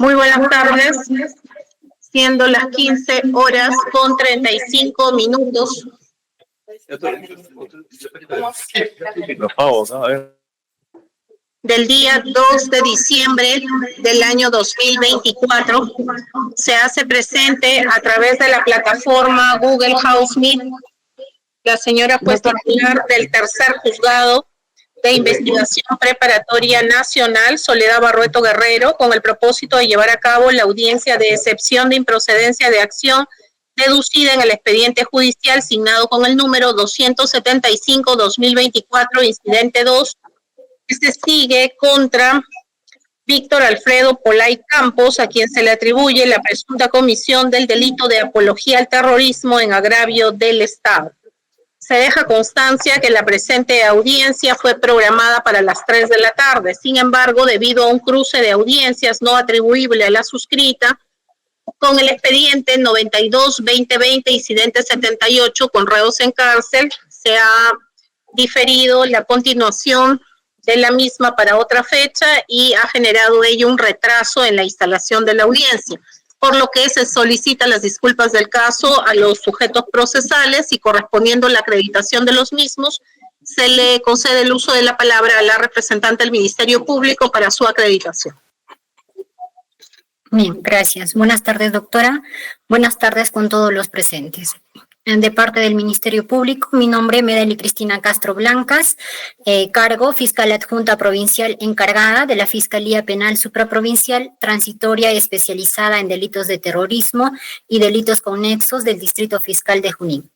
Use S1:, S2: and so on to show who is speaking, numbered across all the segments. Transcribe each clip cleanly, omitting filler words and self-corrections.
S1: Muy buenas tardes, siendo las 15:35. Del día 2 de diciembre del año 2024, se hace presente a través de la plataforma Google House Meet la señora juez titular del tercer juzgado de investigación preparatoria nacional, Soledad Barrueto Guerrero, con el propósito de llevar a cabo la audiencia de excepción de improcedencia de acción deducida en el expediente judicial signado con el número 275-2024, incidente 2, que se sigue contra Víctor Alfredo Polay Campos, a quien se le atribuye la presunta comisión del delito de apología al terrorismo en agravio del Estado. Se deja constancia que la presente audiencia fue programada para las 3 de la tarde. Sin embargo, debido a un cruce de audiencias no atribuible a la suscrita, con el expediente 92-2020, incidente 78, con reos en cárcel, se ha diferido la continuación de la misma para otra fecha y ha generado ello un retraso en la instalación de la audiencia, por lo que se solicita las disculpas del caso a los sujetos procesales y, correspondiendo la acreditación de los mismos, se le concede el uso de la palabra a la representante del Ministerio Público para su acreditación.
S2: Bien, gracias. Buenas tardes, doctora. Buenas tardes con todos los presentes. De parte del Ministerio Público, mi nombre es Medeli Cristina Castro Blancas, cargo fiscal adjunta provincial encargada de la Fiscalía Penal Supraprovincial, transitoria y especializada en delitos de terrorismo y delitos conexos del Distrito Fiscal de Junín,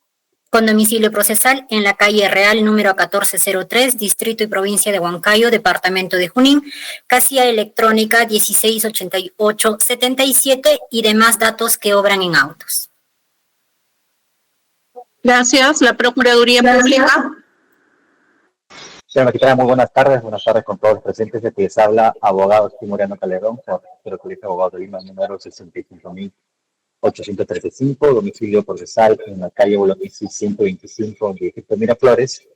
S2: con domicilio procesal en la calle Real número 1403, Distrito y Provincia de Huancayo, Departamento de Junín, casilla electrónica 168877 y demás datos que obran en autos.
S1: Gracias. La Procuraduría Pública.
S3: Señora magistrada, muy buenas tardes con todos los presentes. De que les habla abogado Timoriano Calderón, por el Colegio de Abogados de Lima, número 65.835, domicilio procesal en la calle Bolognesi 125, distrito de Miraflores,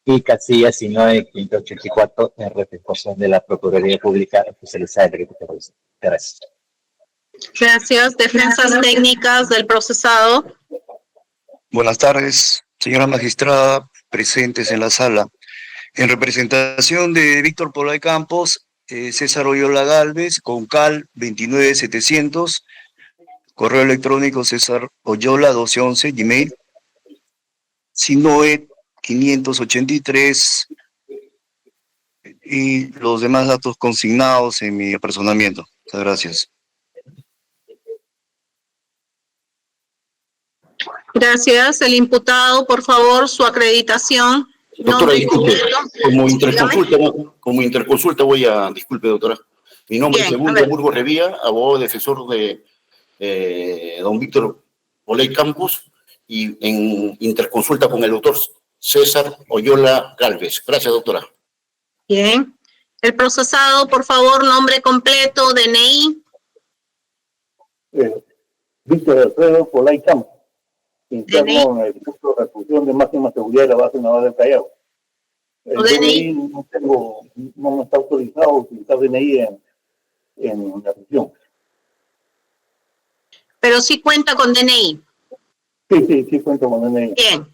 S3: y casilla 19.584 en representación de la Procuraduría Pública especializada en delitos terroristas. Gracias.
S1: Gracias. Defensas técnicas del procesado.
S4: Buenas tardes, señora magistrada, presentes en la sala. En representación de Víctor Polay Campos, César Oyola Galvez, con CAL 29700, correo electrónico César Oyola 1211, Gmail, Sinoe 583, y los demás datos consignados en mi apersonamiento. Muchas gracias.
S1: Gracias. El imputado, por favor, su acreditación.
S5: Doctora, disculpe, como interconsulta voy a... Disculpe, doctora. Mi nombre es Segundo Burgos Revía, abogado defensor de don Víctor Polay Campos, y en interconsulta con el doctor César Oyola Galvez. Gracias, doctora.
S1: Bien. El procesado, por favor, nombre completo, DNI.
S6: Víctor Alfredo Polay Campos, interno en el curso de reclusión de máxima seguridad de la base naval del Callao. El DNI no está autorizado a utilizar DNI en la prisión.
S1: Pero sí cuenta con DNI.
S6: Sí cuento con DNI.
S1: Bien.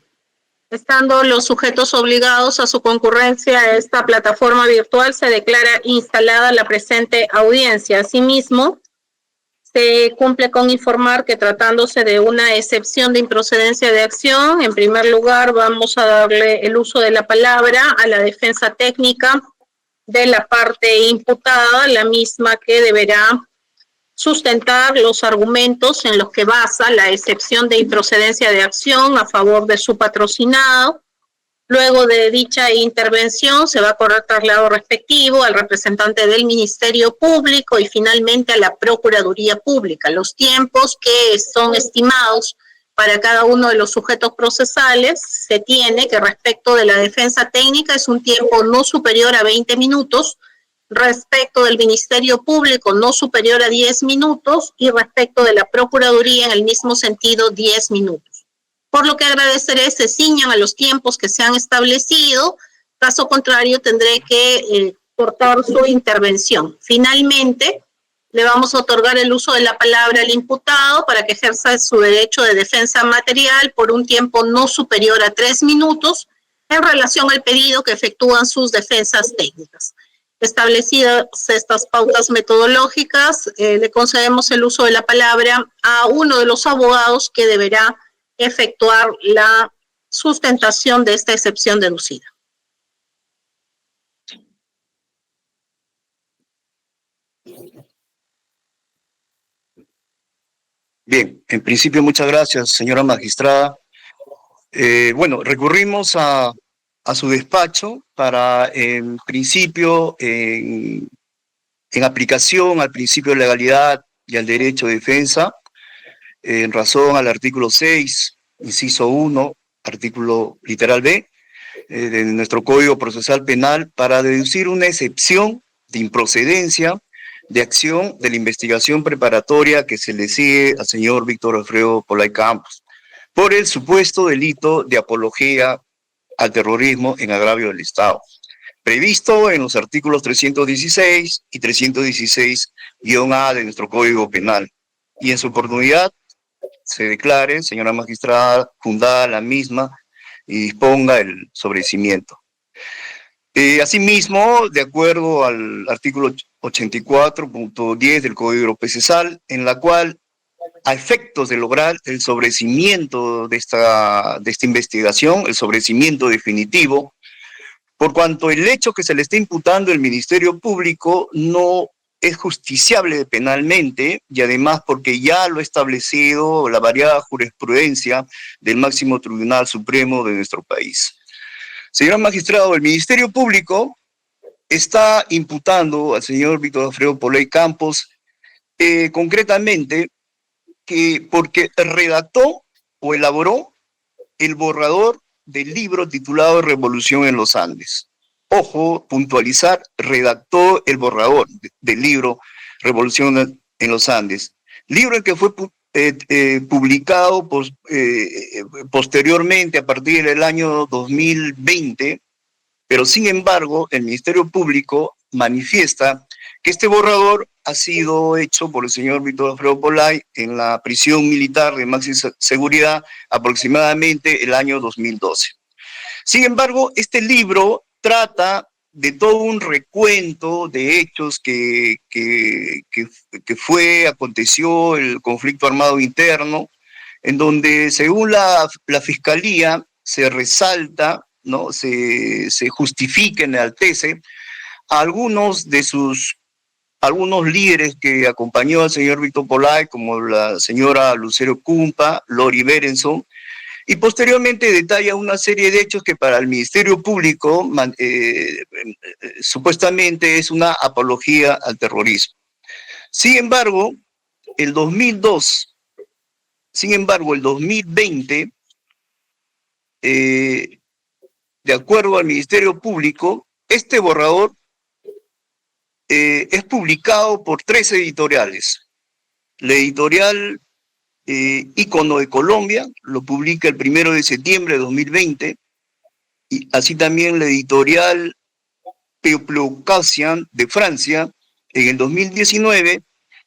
S1: Estando los sujetos obligados a su concurrencia a esta plataforma virtual, se declara instalada la presente audiencia. Asimismo, se cumple con informar que, tratándose de una excepción de improcedencia de acción, en primer lugar vamos a darle el uso de la palabra a la defensa técnica de la parte imputada, la misma que deberá sustentar los argumentos en los que basa la excepción de improcedencia de acción a favor de su patrocinado. Luego de dicha intervención se va a correr traslado respectivo al representante del Ministerio Público y finalmente a la Procuraduría Pública. Los tiempos que son estimados para cada uno de los sujetos procesales se tiene que, respecto de la defensa técnica, es un tiempo no superior a 20 minutos, respecto del Ministerio Público no superior a 10 minutos y respecto de la Procuraduría en el mismo sentido 10 minutos. Por lo que agradeceré se ciñan a los tiempos que se han establecido, caso contrario tendré que cortar su intervención. Finalmente, Le vamos a otorgar el uso de la palabra al imputado para que ejerza su derecho de defensa material por un tiempo no superior a 3 minutos en relación al pedido que efectúan sus defensas técnicas. Establecidas estas pautas metodológicas, le concedemos el uso de la palabra a uno de los abogados que deberá efectuar la sustentación de esta excepción deducida.
S4: Bien, en principio muchas gracias, señora magistrada. Bueno, recurrimos a su despacho para, en principio, en aplicación al principio de legalidad y al derecho de defensa, en razón al artículo 6, inciso 1, artículo literal B, de nuestro Código Procesal Penal, para deducir una excepción de improcedencia de acción de la investigación preparatoria que se le sigue al señor Víctor Alfredo Polay Campos por el supuesto delito de apología al terrorismo en agravio del Estado, previsto en los artículos 316 y 316-A de nuestro Código Penal. Y en su oportunidad se declare, señora magistrada, fundada la misma y disponga el sobreseimiento. Asimismo, de acuerdo al artículo 84.10 del Código Procesal, en la cual, a efectos de lograr el sobreseimiento de esta investigación, el sobreseimiento definitivo, por cuanto el hecho que se le está imputando al Ministerio Público no es justiciable penalmente, y además porque ya lo ha establecido la variada jurisprudencia del máximo Tribunal Supremo de nuestro país. Señor magistrado, el Ministerio Público está imputando al señor Víctor Alfredo Polay Campos concretamente que porque redactó o elaboró el borrador del libro titulado Revolución en los Andes. Ojo, puntualizar, redactó el borrador del libro Revolución en los Andes. Libro en que fue publicado posteriormente a partir del año 2020, pero sin embargo el Ministerio Público manifiesta que este borrador ha sido hecho por el señor Víctor Alfredo Polay en la prisión militar de máxima seguridad aproximadamente el año 2012. Sin embargo, este libro trata de todo un recuento de hechos que aconteció el conflicto armado interno, en donde según la Fiscalía se resalta, ¿no? se justifica, enaltece a algunos líderes que acompañó al señor Víctor Polay, como la señora Lucero Cumpa, Lori Berenson, y posteriormente detalla una serie de hechos que para el Ministerio Público supuestamente es una apología al terrorismo. Sin embargo, el 2020, de acuerdo al Ministerio Público, este borrador es publicado por 3 editoriales. La editorial Ícono de Colombia lo publica el 1 de septiembre de 2020, y así también la editorial Peuplocasian de Francia en el 2019,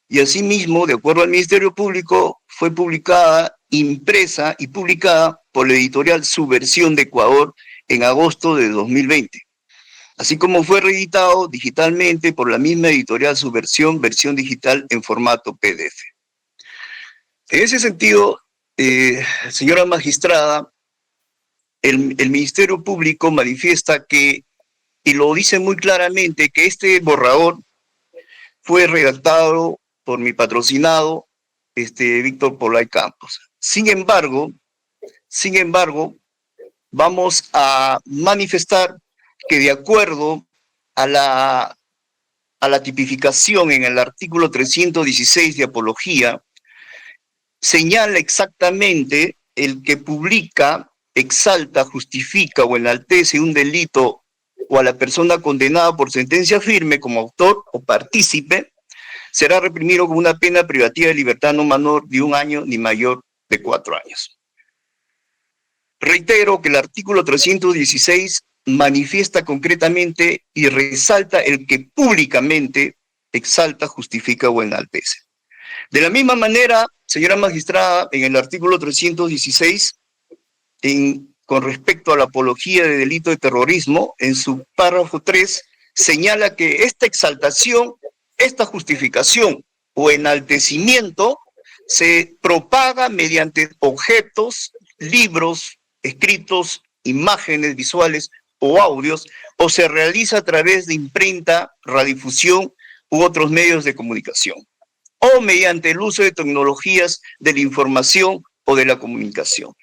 S4: y asimismo, de acuerdo al Ministerio Público, fue publicada, impresa y publicada por la editorial Subversión de Ecuador en agosto de 2020, así como fue reeditado digitalmente por la misma editorial Subversión, versión digital en formato PDF. En ese sentido, señora magistrada, el Ministerio Público manifiesta que, y lo dice muy claramente, que este borrador fue redactado por mi patrocinado, Víctor Polay Campos. Sin embargo, vamos a manifestar que de acuerdo a la tipificación en el artículo 316 de apología, señala exactamente el que publica, exalta, justifica o enaltece un delito o a la persona condenada por sentencia firme como autor o partícipe, será reprimido con una pena privativa de libertad no menor de 1 año ni mayor de 4 años. Reitero que el artículo 316 manifiesta concretamente y resalta el que públicamente exalta, justifica o enaltece. De la misma manera, señora magistrada, en el artículo 316, con respecto a la apología de delito de terrorismo, en su párrafo 3, señala que esta exaltación, esta justificación o enaltecimiento se propaga mediante objetos, libros, escritos, imágenes visuales o audios, o se realiza a través de imprenta, radiodifusión u otros medios de comunicación, o mediante el uso de tecnologías de la información o de la comunicación.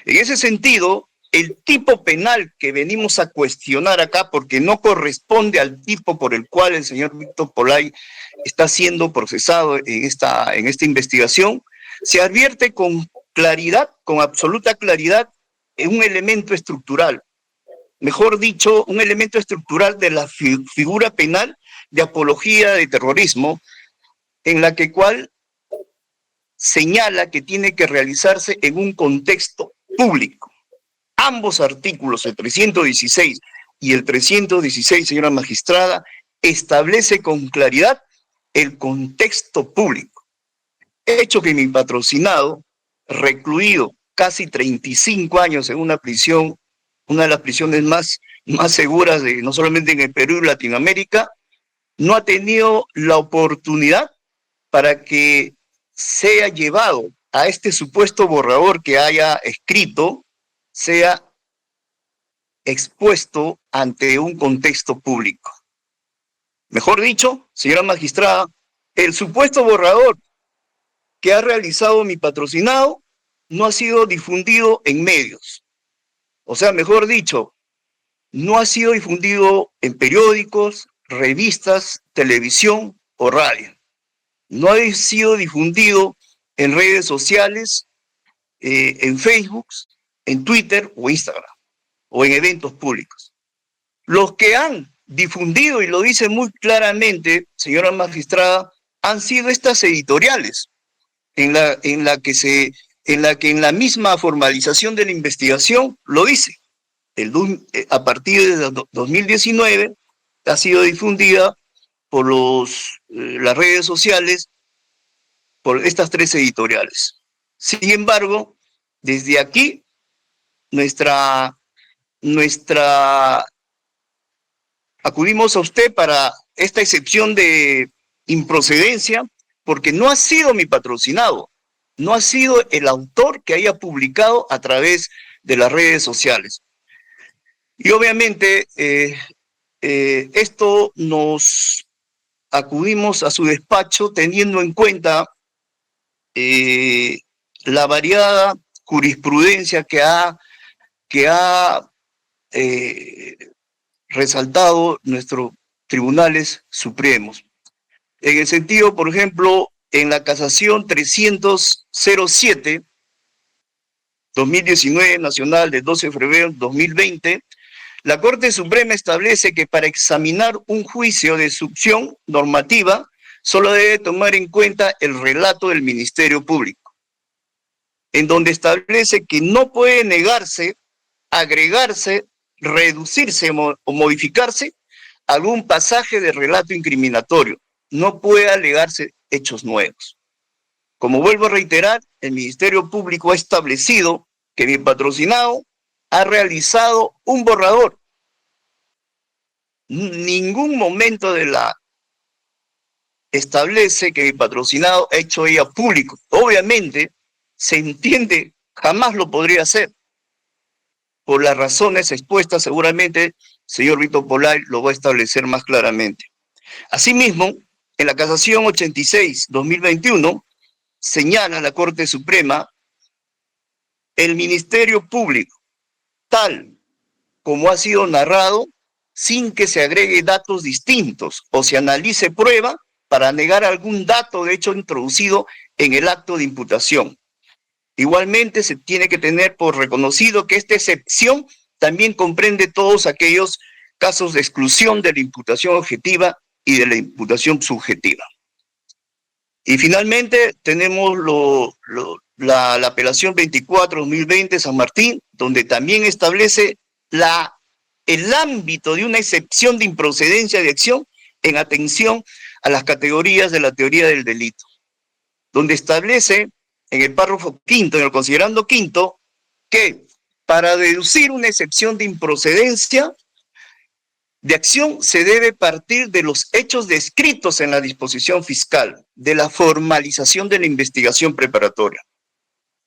S4: En ese sentido, el tipo penal que venimos a cuestionar acá, porque no corresponde al tipo por el cual el señor Víctor Polay está siendo procesado en esta investigación, se advierte con claridad, con absoluta claridad, en un elemento estructural, mejor dicho, un elemento estructural de la figura penal de apología de terrorismo, en la cual señala que tiene que realizarse en un contexto público. Ambos artículos, el 316 y el 316, señora magistrada, establece con claridad el contexto público. Hecho que mi patrocinado, recluido casi 35 años en una prisión, una de las prisiones más seguras no solamente en el Perú y Latinoamérica, no ha tenido la oportunidad para que sea llevado a este supuesto borrador que haya escrito, sea expuesto ante un contexto público. Mejor dicho, señora magistrada, el supuesto borrador que ha realizado mi patrocinado no ha sido difundido en medios. O sea, mejor dicho, no ha sido difundido en periódicos, revistas, televisión o radio. No ha sido difundido en redes sociales, en Facebook, en Twitter o Instagram, o en eventos públicos. Los que han difundido, y lo dice muy claramente, señora magistrada, han sido estas editoriales, en la misma formalización de la investigación lo dice. A partir de 2019 ha sido difundida por las redes sociales, por estas tres editoriales. Sin embargo, desde aquí, acudimos a usted para esta excepción de improcedencia, porque no ha sido mi patrocinado, no ha sido el autor que haya publicado a través de las redes sociales. Y obviamente, esto nos acudimos a su despacho teniendo en cuenta la variada jurisprudencia que ha resaltado nuestros tribunales supremos. En el sentido, por ejemplo, en la casación 300-07, 2019 nacional de 12 de febrero de 2020, la Corte Suprema establece que para examinar un juicio de succión normativa solo debe tomar en cuenta el relato del Ministerio Público, en donde establece que no puede negarse, agregarse, reducirse o modificarse algún pasaje de relato incriminatorio. No puede alegarse hechos nuevos. Como vuelvo a reiterar, el Ministerio Público ha establecido que mi patrocinado ha realizado un borrador. Ningún momento establece que mi patrocinado ha hecho ella público. Obviamente, se entiende, jamás lo podría hacer. Por las razones expuestas, seguramente, señor Víctor Polay lo va a establecer más claramente. Asimismo, en la casación 86-2021, señala la Corte Suprema, el Ministerio Público, tal como ha sido narrado, sin que se agregue datos distintos o se analice prueba para negar algún dato de hecho introducido en el acto de imputación. Igualmente se tiene que tener por reconocido que esta excepción también comprende todos aquellos casos de exclusión de la imputación objetiva y de la imputación subjetiva. Y finalmente tenemos la apelación 24-2020 San Martín, donde también establece el ámbito de una excepción de improcedencia de acción en atención a las categorías de la teoría del delito, donde establece en el párrafo quinto, en el considerando quinto, que para deducir una excepción de improcedencia de acción se debe partir de los hechos descritos en la disposición fiscal, de la formalización de la investigación preparatoria.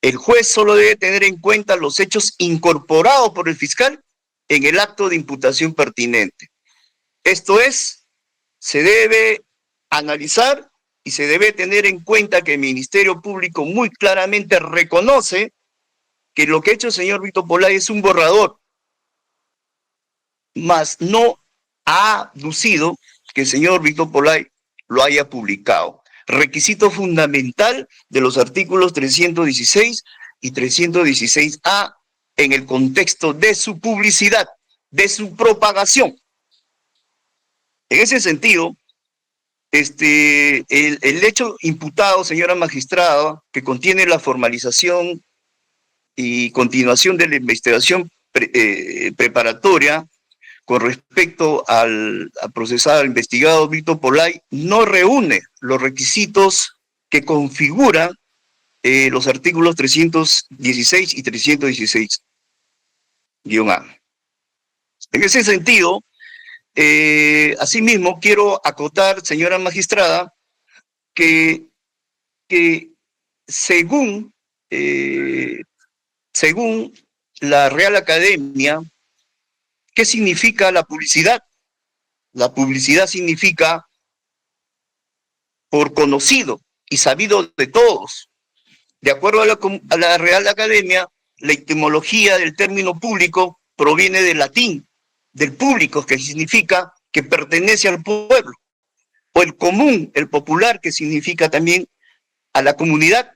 S4: El juez solo debe tener en cuenta los hechos incorporados por el fiscal en el acto de imputación pertinente. Esto es, se debe analizar y se debe tener en cuenta que el Ministerio Público muy claramente reconoce que lo que ha hecho el señor Víctor Polay es un borrador, mas no ha aducido que el señor Víctor Polay lo haya publicado. Requisito fundamental de los artículos 316 y 316A en el contexto de su publicidad, de su propagación. En ese sentido, el hecho imputado, señora magistrada, que contiene la formalización y continuación de la investigación preparatoria con respecto al procesado investigado Víctor Polay, no reúne los requisitos que configuran los artículos 316 y 316-A. En ese sentido, asimismo, quiero acotar, señora magistrada, que según la Real Academia, ¿qué significa la publicidad? La publicidad significa por conocido y sabido de todos. De acuerdo a la Real Academia, la etimología del término público proviene del latín, del público, que significa que pertenece al pueblo, o el común, el popular, que significa también a la comunidad.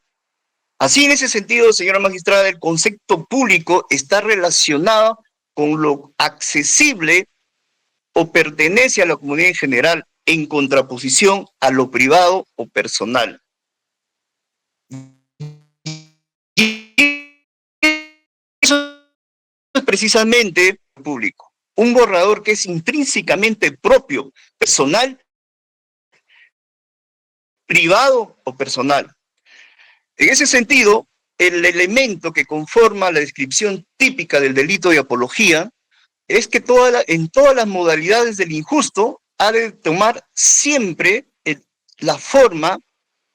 S4: Así, en ese sentido, señora magistrada, el concepto público está relacionado con lo accesible o pertenece a la comunidad en general, en contraposición a lo privado o personal. Y eso es precisamente público, un borrador que es intrínsecamente propio, personal, privado o personal. En ese sentido, el elemento que conforma la descripción típica del delito de apología es que en todas las modalidades del injusto ha de tomar siempre la forma,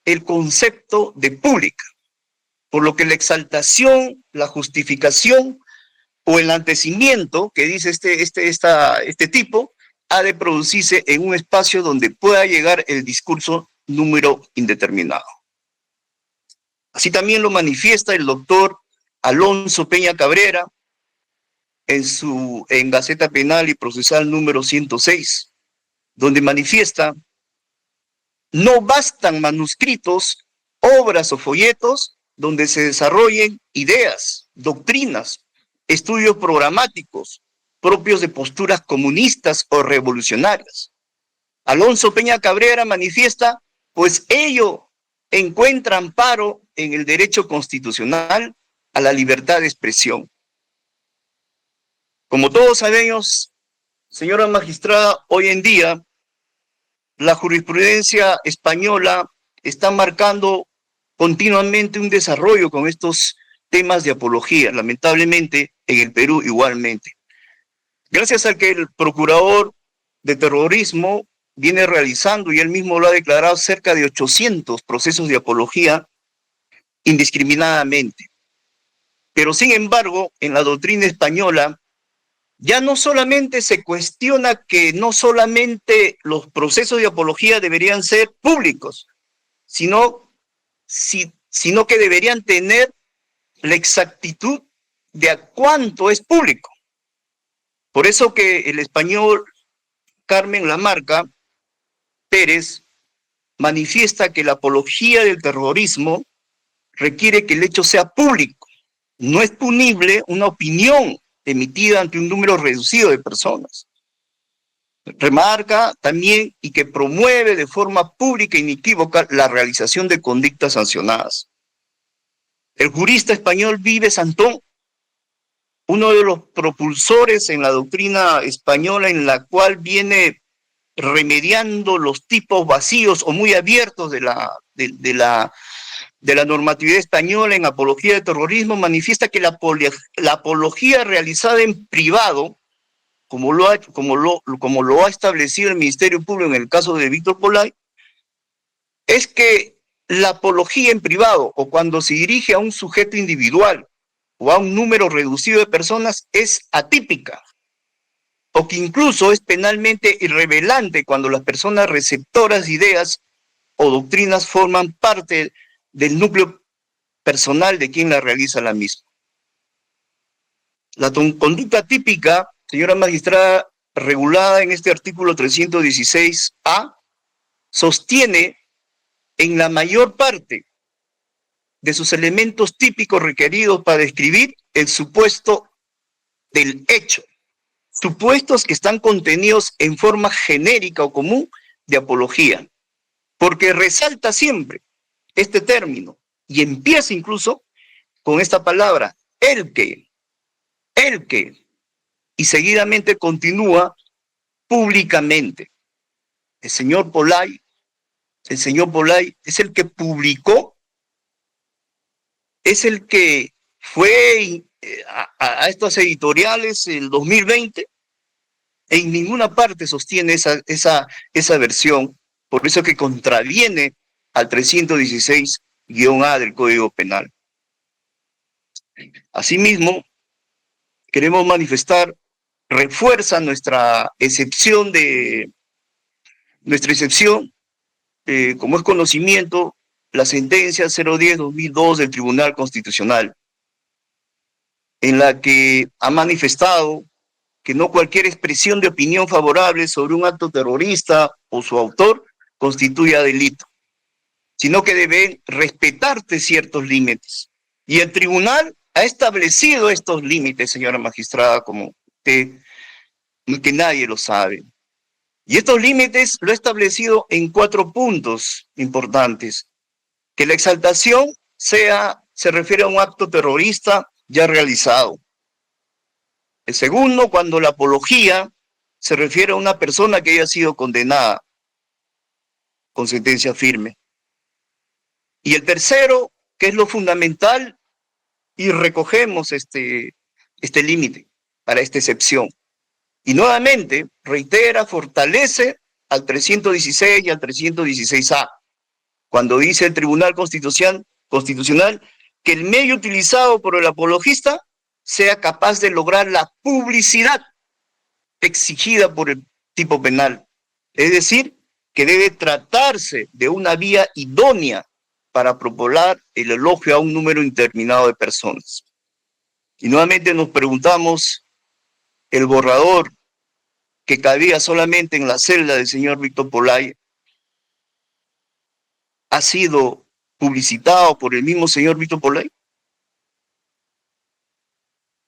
S4: el concepto de pública, por lo que la exaltación, la justificación o el antecimiento que dice este tipo ha de producirse en un espacio donde pueda llegar el discurso número indeterminado. Así también lo manifiesta el doctor Alonso Peña Cabrera en Gaceta Penal y Procesal número 106, donde manifiesta: no bastan manuscritos, obras o folletos donde se desarrollen ideas, doctrinas, estudios programáticos propios de posturas comunistas o revolucionarias. Alonso Peña Cabrera manifiesta, pues ello encuentra amparo en el derecho constitucional a la libertad de expresión. Como todos sabemos, señora magistrada, hoy en día la jurisprudencia española está marcando continuamente un desarrollo con estos temas de apología, lamentablemente en el Perú igualmente. Gracias a que el procurador de terrorismo viene realizando, y él mismo lo ha declarado, cerca de 800 procesos de apología indiscriminadamente. Pero sin embargo, en la doctrina española, ya no solamente se cuestiona que no solamente los procesos de apología deberían ser públicos, sino que deberían tener la exactitud de a cuánto es público. Por eso que el español Carmen Lamarca Pérez manifiesta que la apología del terrorismo requiere que el hecho sea público. No es punible una opinión emitida ante un número reducido de personas. Remarca también y que promueve de forma pública e inequívoca la realización de conductas sancionadas. El jurista español Vives Antón, uno de los propulsores en la doctrina española, en la cual viene remediando los tipos vacíos o muy abiertos de la normatividad española en apología de terrorismo, manifiesta que la apología realizada en privado, como lo ha establecido el Ministerio Público en el caso de Víctor Polay, es que la apología en privado o cuando se dirige a un sujeto individual o a un número reducido de personas es atípica, o que incluso es penalmente irrelevante cuando las personas receptoras de ideas o doctrinas forman parte del núcleo personal de quien la realiza la misma. La conducta típica, señora magistrada, regulada en este artículo 316A, sostiene en la mayor parte de sus elementos típicos requeridos para describir el supuesto del hecho, supuestos que están contenidos en forma genérica o común de apología, porque resalta siempre este término y empieza incluso con esta palabra, el que, y seguidamente continúa públicamente. El señor Polay es el que publicó, es el que fue a estas editoriales en el 2020, en ninguna parte sostiene esa versión, por eso que contraviene al 316-A del Código Penal. Asimismo, queremos manifestar, refuerza nuestra excepción, como es conocimiento, la sentencia 010-2002 del Tribunal Constitucional, en la que ha manifestado que no cualquier expresión de opinión favorable sobre un acto terrorista o su autor constituya delito, sino que deben respetarse ciertos límites. Y el tribunal ha establecido estos límites, señora magistrada, como usted, que nadie lo sabe. Y estos límites lo ha establecido en 4 puntos importantes. Que la exaltación se refiere a un acto terrorista ya realizado. El segundo, cuando la apología se refiere a una persona que haya sido condenada con sentencia firme. Y el tercero, que es lo fundamental, y recogemos este límite para esta excepción. Y nuevamente, reitera, fortalece al 316 y al 316A, cuando dice el Tribunal Constitucional que el medio utilizado por el apologista sea capaz de lograr la publicidad exigida por el tipo penal. Es decir, que debe tratarse de una vía idónea para propagar el elogio a un número indeterminado de personas. Y nuevamente nos preguntamos, el borrador que cabía solamente en la celda del señor Víctor Polay ha sido publicitado por el mismo señor Víctor Polay.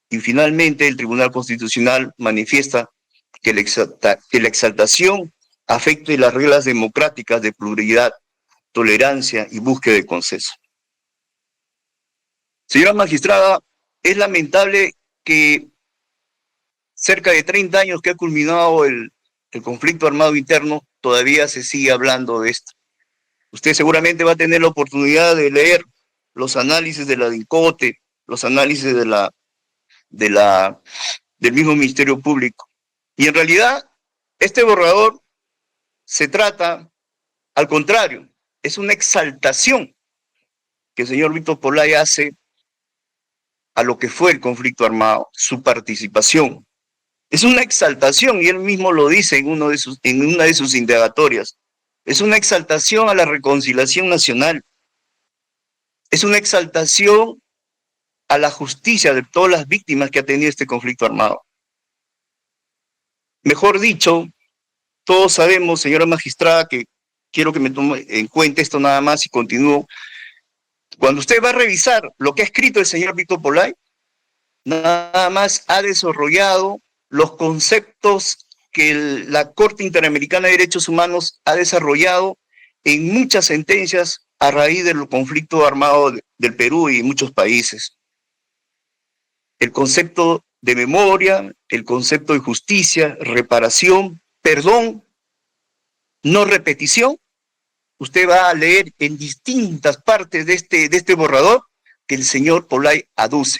S4: Y finalmente el Tribunal Constitucional manifiesta que la exaltación afecte las reglas democráticas de pluralidad, tolerancia y búsqueda de consenso. Señora magistrada, es lamentable que cerca de 30 años que ha culminado el conflicto armado interno, todavía se sigue hablando de esto. Usted seguramente va a tener la oportunidad de leer los análisis de la DINCOTE, los análisis del mismo Ministerio Público. Y en realidad, este borrador se trata, al contrario, es una exaltación que el señor Víctor Polay hace a lo que fue el conflicto armado, su participación. Es una exaltación, y él mismo lo dice en una de sus indagatorias. Es una exaltación a la reconciliación nacional. Es una exaltación a la justicia de todas las víctimas que ha tenido este conflicto armado. Mejor dicho, todos sabemos, señora magistrada, que quiero que me tome en cuenta esto nada más y continúo. Cuando usted va a revisar lo que ha escrito el señor Víctor Polay, nada más ha desarrollado los conceptos que la Corte Interamericana de Derechos Humanos ha desarrollado en muchas sentencias a raíz del conflicto armado del Perú y muchos países. El concepto de memoria, el concepto de justicia, reparación, perdón no repetición, usted va a leer en distintas partes de este borrador que el señor Pollay aduce.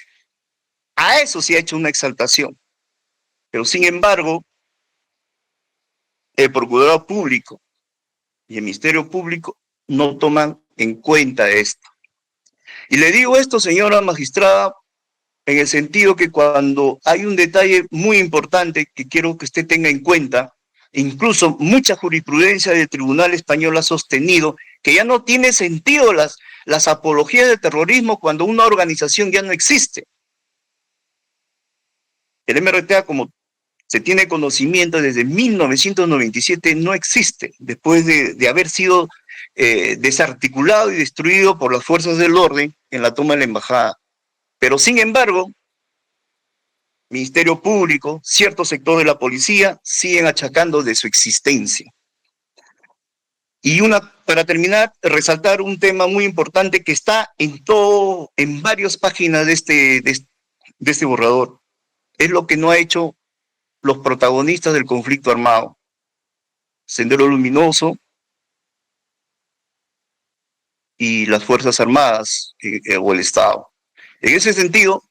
S4: A eso sí ha hecho una exaltación. Pero sin embargo, el Procurador Público y el Ministerio Público no toman en cuenta esto. Y le digo esto, señora magistrada, en el sentido que cuando hay un detalle muy importante que quiero que usted tenga en cuenta, incluso mucha jurisprudencia del Tribunal Español ha sostenido que ya no tiene sentido las apologías del terrorismo cuando una organización ya no existe. El MRTA, como se tiene conocimiento desde 1997, no existe, después de haber sido desarticulado y destruido por las fuerzas del orden en la toma de la embajada. Pero sin embargo, Ministerio Público, cierto sector de la policía siguen achacando de su existencia. Y para terminar, resaltar un tema muy importante que está en varias páginas de este borrador. Es lo que no ha hecho los protagonistas del conflicto armado. Sendero Luminoso y las Fuerzas Armadas o el Estado. En ese sentido,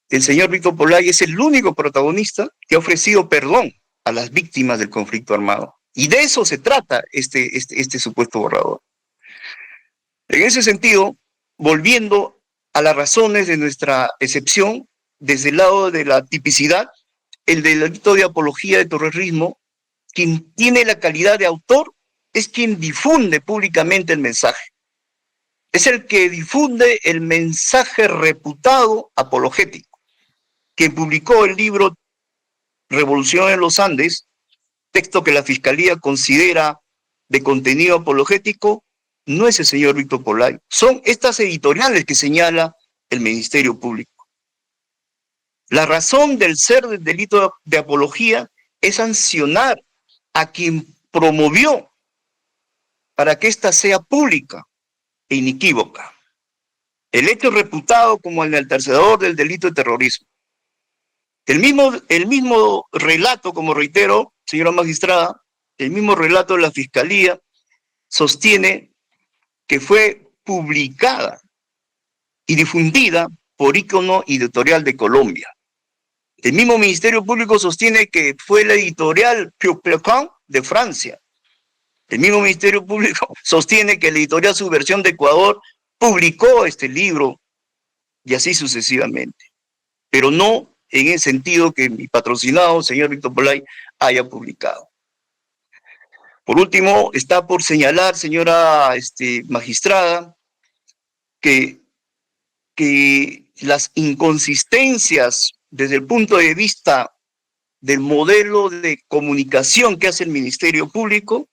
S4: el señor Víctor Pollay es el único protagonista que ha ofrecido perdón a las víctimas del conflicto armado. Y de eso se trata este supuesto borrador. En ese sentido, volviendo a las razones de nuestra excepción, desde el lado de la tipicidad, el delito de apología de terrorismo, quien tiene la calidad de autor es quien difunde públicamente el mensaje. Es el que difunde el mensaje reputado apologético. Quien publicó el libro Revolución en los Andes, texto que la Fiscalía considera de contenido apologético, no es el señor Víctor Pollay. Son estas editoriales que señala el Ministerio Público. La razón del ser del delito de apología es sancionar a quien promovió para que ésta sea pública e inequívoca. El hecho reputado como el enaltecedor del delito de terrorismo. El mismo relato, como reitero, señora magistrada, el mismo relato de la Fiscalía sostiene que fue publicada y difundida por Ícono Editorial de Colombia. El mismo Ministerio Público sostiene que fue la editorial Pioplacán de Francia. El mismo Ministerio Público sostiene que la editorial Subversión de Ecuador publicó este libro y así sucesivamente. Pero no en el sentido que mi patrocinado, señor Víctor Pollay, haya publicado. Por último, está por señalar, señora magistrada, que las inconsistencias desde el punto de vista del modelo de comunicación que hace el Ministerio Público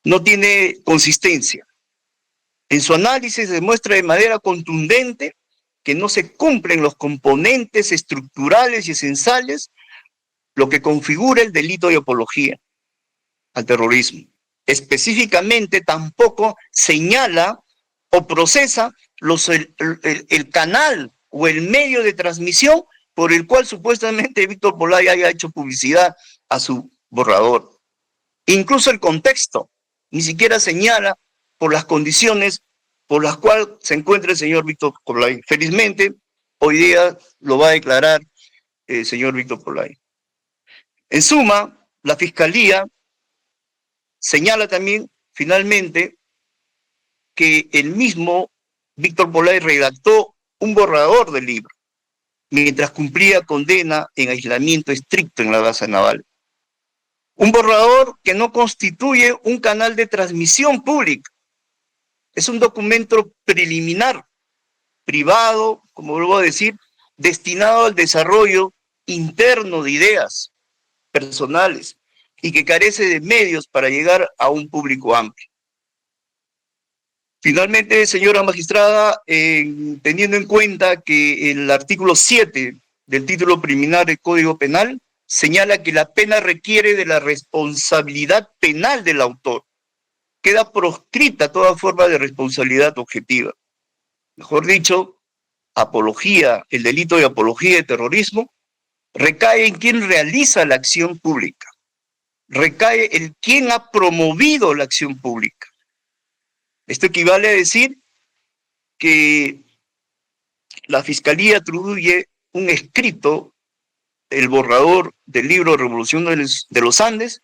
S4: no tiene consistencia. En su análisis demuestra de manera contundente que no se cumplen los componentes estructurales y esenciales, lo que configura el delito de apología al terrorismo. Específicamente, tampoco señala o procesa el canal o el medio de transmisión por el cual supuestamente Víctor Pollay haya hecho publicidad a su borrador. Incluso el contexto ni siquiera señala por las condiciones por las cuales se encuentra el señor Víctor Pollay. Felizmente, hoy día lo va a declarar el señor Víctor Pollay. En suma, la Fiscalía señala también, finalmente, que el mismo Víctor Pollay redactó un borrador del libro, mientras cumplía condena en aislamiento estricto en la base naval. Un borrador que no constituye un canal de transmisión pública. Es un documento preliminar, privado, como vuelvo a decir, destinado al desarrollo interno de ideas personales y que carece de medios para llegar a un público amplio. Finalmente, señora magistrada, teniendo en cuenta que el artículo 7 del título preliminar del Código Penal señala que la pena requiere de la responsabilidad penal del autor, queda proscrita toda forma de responsabilidad objetiva. Mejor dicho, el delito de apología de terrorismo recae en quien realiza la acción pública. recae en quien ha promovido la acción pública. Esto equivale a decir que la Fiscalía atribuye un escrito, el borrador del libro Revolución de los Andes,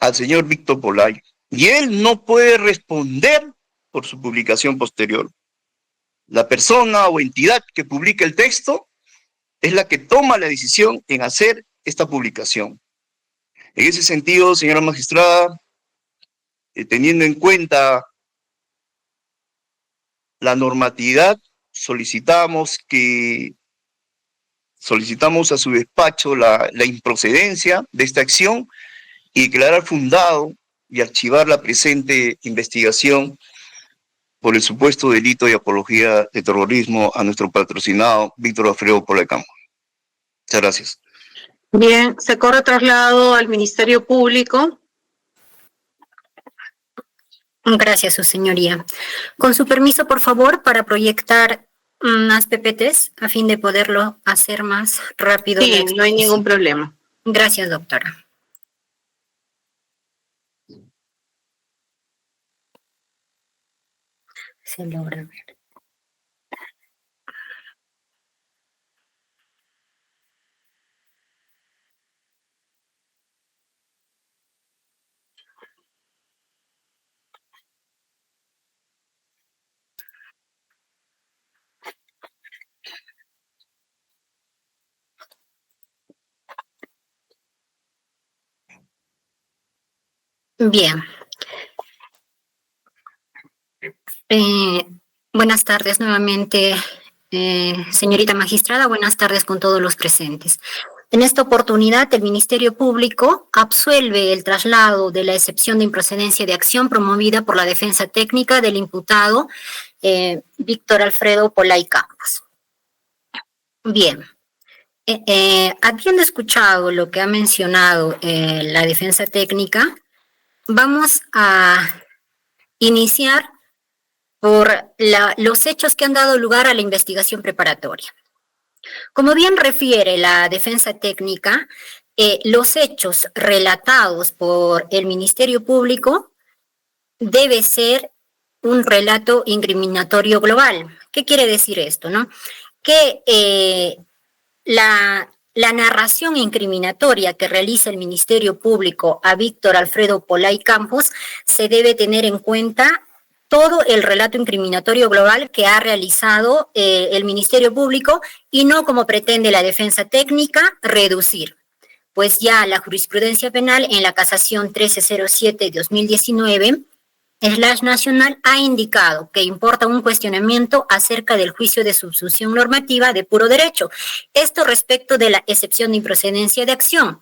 S4: al señor Víctor Polayo. Y él no puede responder por su publicación posterior. La persona o entidad que publica el texto es la que toma la decisión en hacer esta publicación. En ese sentido, señora magistrada, teniendo en cuenta la normatividad, solicitamos a su despacho la improcedencia de esta acción y declarar fundado y archivar la presente investigación por el supuesto delito de apología de terrorismo a nuestro patrocinado Víctor Alfredo Polaí Campos. Muchas gracias.
S1: Bien, se corre traslado al Ministerio Público.
S2: Gracias, su señoría. Con su permiso, por favor, para proyectar más PPTs a fin de poderlo hacer más rápido.
S1: Sí, no hay ningún problema.
S2: Gracias, doctora. Se logra ver. Bien. Buenas tardes nuevamente, señorita magistrada. Buenas tardes con todos los presentes. En esta oportunidad, el Ministerio Público absuelve el traslado de la excepción de improcedencia de acción promovida por la defensa técnica del imputado Víctor Alfredo Polaí Campos. Bien. Habiendo escuchado lo que ha mencionado la defensa técnica, vamos a iniciar por los hechos que han dado lugar a la investigación preparatoria. Como bien refiere la defensa técnica, los hechos relatados por el Ministerio Público debe ser un relato incriminatorio global. ¿Qué quiere decir esto, no? Que la narración incriminatoria que realiza el Ministerio Público a Víctor Alfredo Polaí Campos se debe tener en cuenta todo el relato incriminatorio global que ha realizado el Ministerio Público y no, como pretende la defensa técnica, reducir. Pues ya la jurisprudencia penal en la casación 1307 de 2019 nacional ha indicado que importa un cuestionamiento acerca del juicio de subsunción normativa de puro derecho. Esto respecto de la excepción de improcedencia de acción.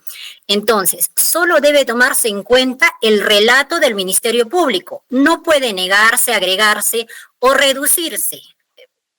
S2: Entonces, solo debe tomarse en cuenta el relato del Ministerio Público. No puede negarse, agregarse o reducirse.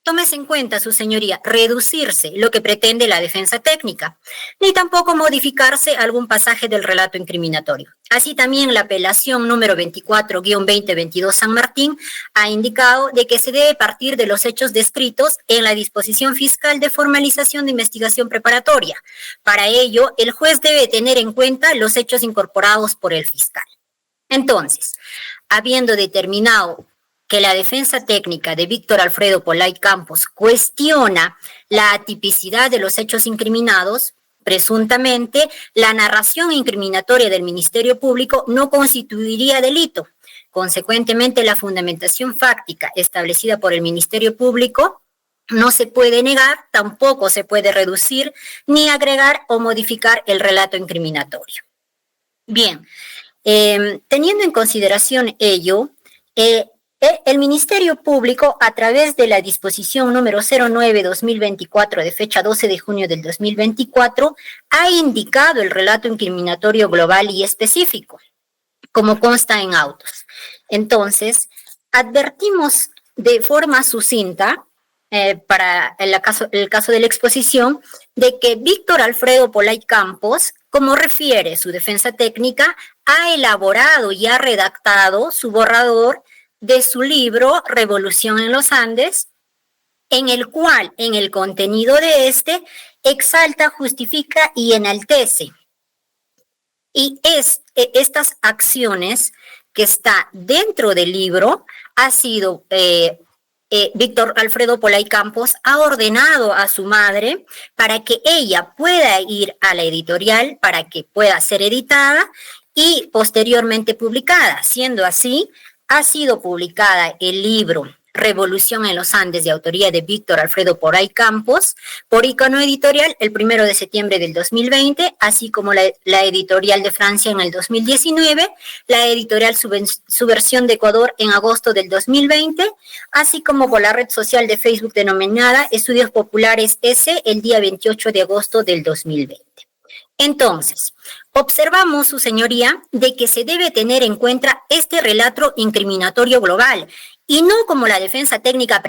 S2: Tómese en cuenta, su señoría, reducirse lo que pretende la defensa técnica, ni tampoco modificarse algún pasaje del relato incriminatorio. Así también la apelación número 24-2022 San Martín ha indicado de que se debe partir de los hechos descritos en la disposición fiscal de formalización de investigación preparatoria. Para ello, el juez debe tener en cuenta los hechos incorporados por el fiscal. Entonces, habiendo determinado que la defensa técnica de Víctor Alfredo Polaí Campos cuestiona la atipicidad de los hechos incriminados, presuntamente la narración incriminatoria del Ministerio Público no constituiría delito. Consecuentemente, la fundamentación fáctica establecida por el Ministerio Público no se puede negar, tampoco se puede reducir, ni agregar o modificar el relato incriminatorio. Bien, teniendo en consideración ello, el Ministerio Público, a través de la disposición número 09-2024 de fecha 12 de junio del 2024, ha indicado el relato incriminatorio global y específico, como consta en autos. Entonces, advertimos de forma sucinta, para el caso de la exposición, de que Víctor Alfredo Polaí Campos, como refiere su defensa técnica, ha elaborado y ha redactado su borrador de su libro Revolución en los Andes, en el cual, en el contenido de este, exalta, justifica y enaltece Y estas acciones que está dentro del libro ha sido Víctor Alfredo Polay Campos ha ordenado a su madre para que ella pueda ir a la editorial, para que pueda ser editada y posteriormente publicada. Siendo así, ha sido publicada el libro Revolución en los Andes, de autoría de Víctor Alfredo Polay Campos, por Ícono Editorial el 1 de septiembre del 2020, así como la editorial de Francia en el 2019, la editorial Subversión de Ecuador en agosto del 2020, así como por la red social de Facebook denominada Estudios Populares S el día 28 de agosto del 2020. Entonces, observamos, su señoría, de que se debe tener en cuenta este relato incriminatorio global y no, como la defensa técnica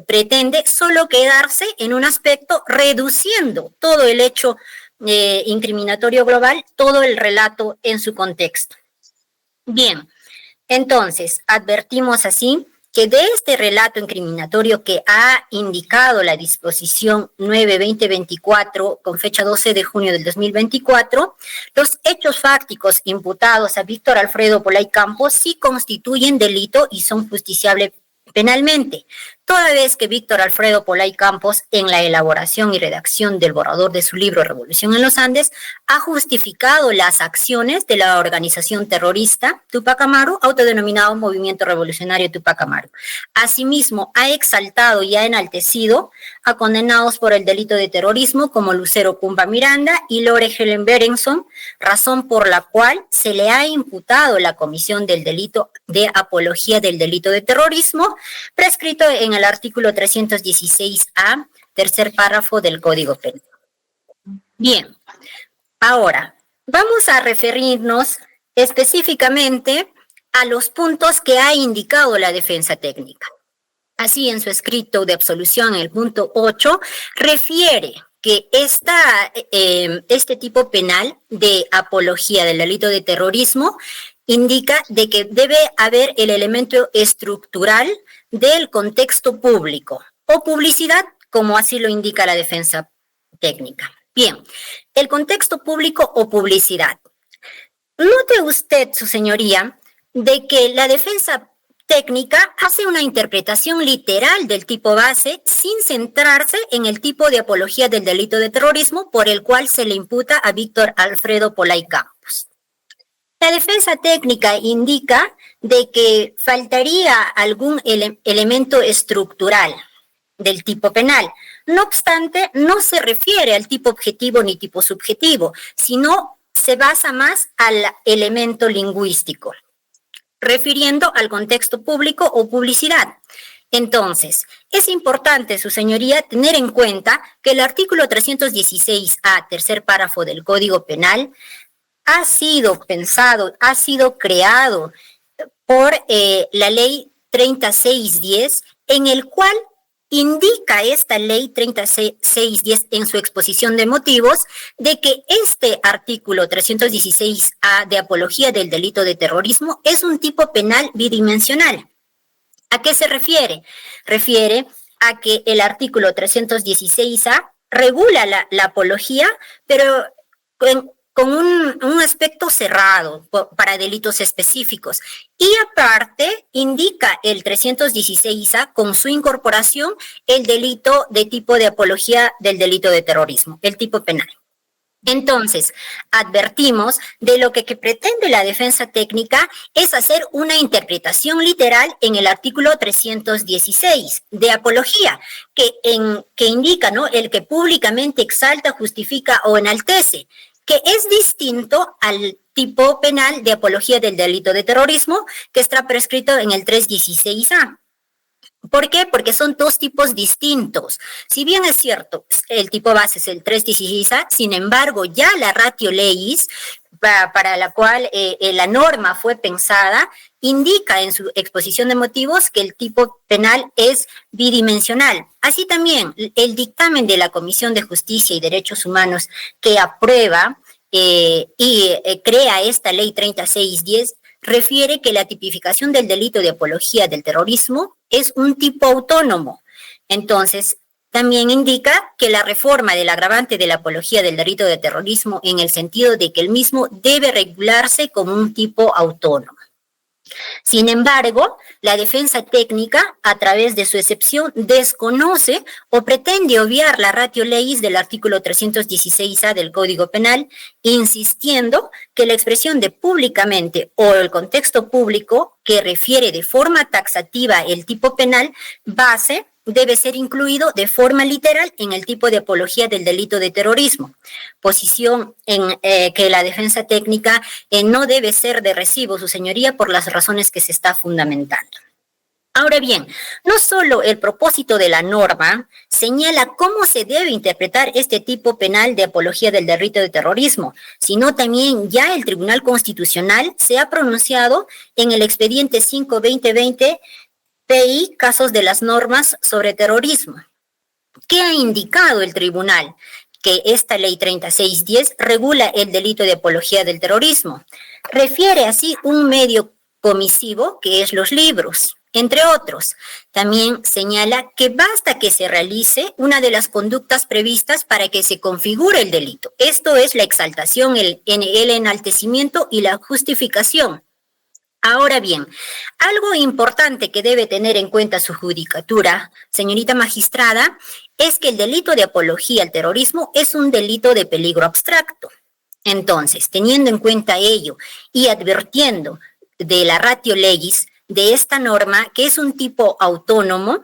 S2: pretende, solo quedarse en un aspecto reduciendo todo el hecho incriminatorio global, todo el relato en su contexto. Bien, entonces, advertimos así que de este relato incriminatorio que ha indicado la disposición 9-2024 con fecha 12 de junio del 2024, los hechos fácticos imputados a Víctor Alfredo Polay Campos sí constituyen delito y son justiciables penalmente, toda vez que Víctor Alfredo Polay Campos, en la elaboración y redacción del borrador de su libro Revolución en los Andes, ha justificado las acciones de la organización terrorista Tupac Amaru, autodenominado Movimiento Revolucionario Tupac Amaru. Asimismo, ha exaltado y ha enaltecido a condenados por el delito de terrorismo como Lucero Cumba Miranda y Lore Helen Berenson, razón por la cual se le ha imputado la comisión del delito de apología del delito de terrorismo, prescrito en el artículo 316A, tercer párrafo del Código Penal. Bien, ahora vamos a referirnos específicamente a los puntos que ha indicado la defensa técnica. Así, en su escrito de absolución, el punto 8, refiere que este tipo penal de apología del delito de terrorismo indica de que debe haber el elemento estructural del contexto público o publicidad, como así lo indica la defensa técnica. Bien, el contexto público o publicidad. Note usted, su señoría, de que la defensa técnica hace una interpretación literal del tipo base sin centrarse en el tipo de apología del delito de terrorismo por el cual se le imputa a Víctor Alfredo Polay Campos. La defensa técnica indica de que faltaría algún elemento estructural del tipo penal. No obstante, no se refiere al tipo objetivo ni tipo subjetivo, sino se basa más al elemento lingüístico, refiriendo al contexto público o publicidad. Entonces, es importante, su señoría, tener en cuenta que el artículo 316A, tercer párrafo del Código Penal, ha sido pensado, ha sido creado por la ley 3610, en el cual indica esta ley 3610 en su exposición de motivos de que este artículo 316A de apología del delito de terrorismo es un tipo penal bidimensional. ¿A qué se refiere? Refiere a que el artículo 316A regula la apología, pero con un aspecto cerrado para delitos específicos. Y aparte, indica el 316A con su incorporación el delito de tipo de apología del delito de terrorismo, el tipo penal. Entonces, advertimos de lo que pretende la defensa técnica es hacer una interpretación literal en el artículo 316 de apología, que indica, ¿no?, el que públicamente exalta, justifica o enaltece, que es distinto al tipo penal de apología del delito de terrorismo que está prescrito en el 316A. ¿Por qué? Porque son dos tipos distintos. Si bien es cierto, el tipo base es el 316A, sin embargo, ya la ratio legis, para la cual la norma fue pensada, indica en su exposición de motivos que el tipo penal es bidimensional. Así también, el dictamen de la Comisión de Justicia y Derechos Humanos que aprueba crea esta ley 3610 refiere que la tipificación del delito de apología del terrorismo es un tipo autónomo. Entonces, también indica que la reforma del agravante de la apología del delito de terrorismo en el sentido de que el mismo debe regularse como un tipo autónomo. Sin embargo, la defensa técnica, a través de su excepción, desconoce o pretende obviar la ratio legis del artículo 316A del Código Penal, insistiendo que la expresión de públicamente o el contexto público que refiere de forma taxativa el tipo penal base debe ser incluido de forma literal en el tipo de apología del delito de terrorismo, posición en que la defensa técnica no debe ser de recibo, su señoría, por las razones que se está fundamentando. Ahora bien, no solo el propósito de la norma señala cómo se debe interpretar este tipo penal de apología del delito de terrorismo, sino también ya el Tribunal Constitucional se ha pronunciado en el expediente 5-2020 PI, casos de las normas sobre terrorismo. ¿Qué ha indicado el tribunal? Que esta ley 3610 regula el delito de apología del terrorismo. Refiere así un medio comisivo, que es los libros, entre otros. También señala que basta que se realice una de las conductas previstas para que se configure el delito. Esto es la exaltación, el enaltecimiento y la justificación. Ahora bien, algo importante que debe tener en cuenta su judicatura, señorita magistrada, es que el delito de apología al terrorismo es un delito de peligro abstracto. Entonces, teniendo en cuenta ello y advirtiendo de la ratio legis de esta norma, que es un tipo autónomo,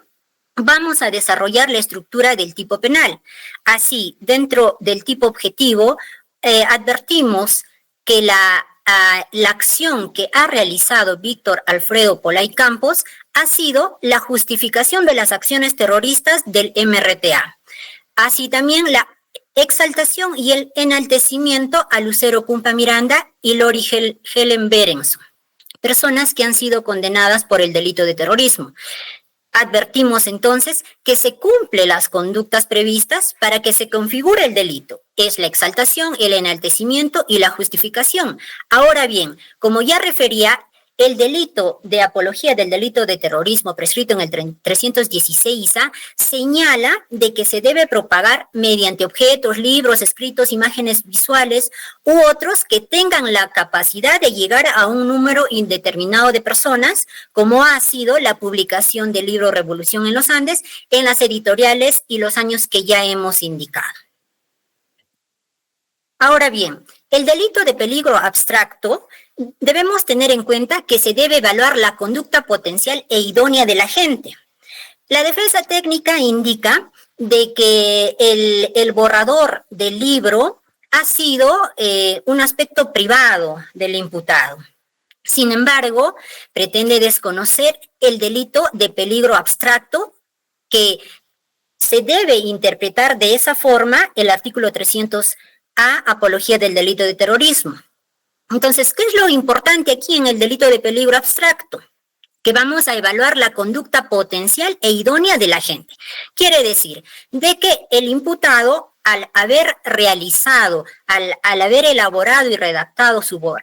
S2: vamos a desarrollar la estructura del tipo penal. Así, dentro del tipo objetivo, advertimos que la acción que ha realizado Víctor Alfredo Polay Campos ha sido la justificación de las acciones terroristas del MRTA. Así también la exaltación y el enaltecimiento a Lucero Cumpa Miranda y Lori Helen Berenson, personas que han sido condenadas por el delito de terrorismo. Advertimos entonces que se cumplen las conductas previstas para que se configure el delito. Es la exaltación, el enaltecimiento y la justificación. Ahora bien, como ya refería, el delito de apología del delito de terrorismo prescrito en el 316A señala de que se debe propagar mediante objetos, libros, escritos, imágenes visuales u otros que tengan la capacidad de llegar a un número indeterminado de personas, como ha sido la publicación del libro Revolución en los Andes en las editoriales y los años que ya hemos indicado. Ahora bien, el delito de peligro abstracto debemos tener en cuenta que se debe evaluar la conducta potencial e idónea de la gente. La defensa técnica indica de que el borrador del libro ha sido un aspecto privado del imputado. Sin embargo, pretende desconocer el delito de peligro abstracto, que se debe interpretar de esa forma el artículo 300A, apología del delito de terrorismo. Entonces, ¿qué es lo importante aquí en el delito de peligro abstracto? Que vamos a evaluar la conducta potencial e idónea de la gente. Quiere decir, de que el imputado, al haber realizado, al haber elaborado y redactado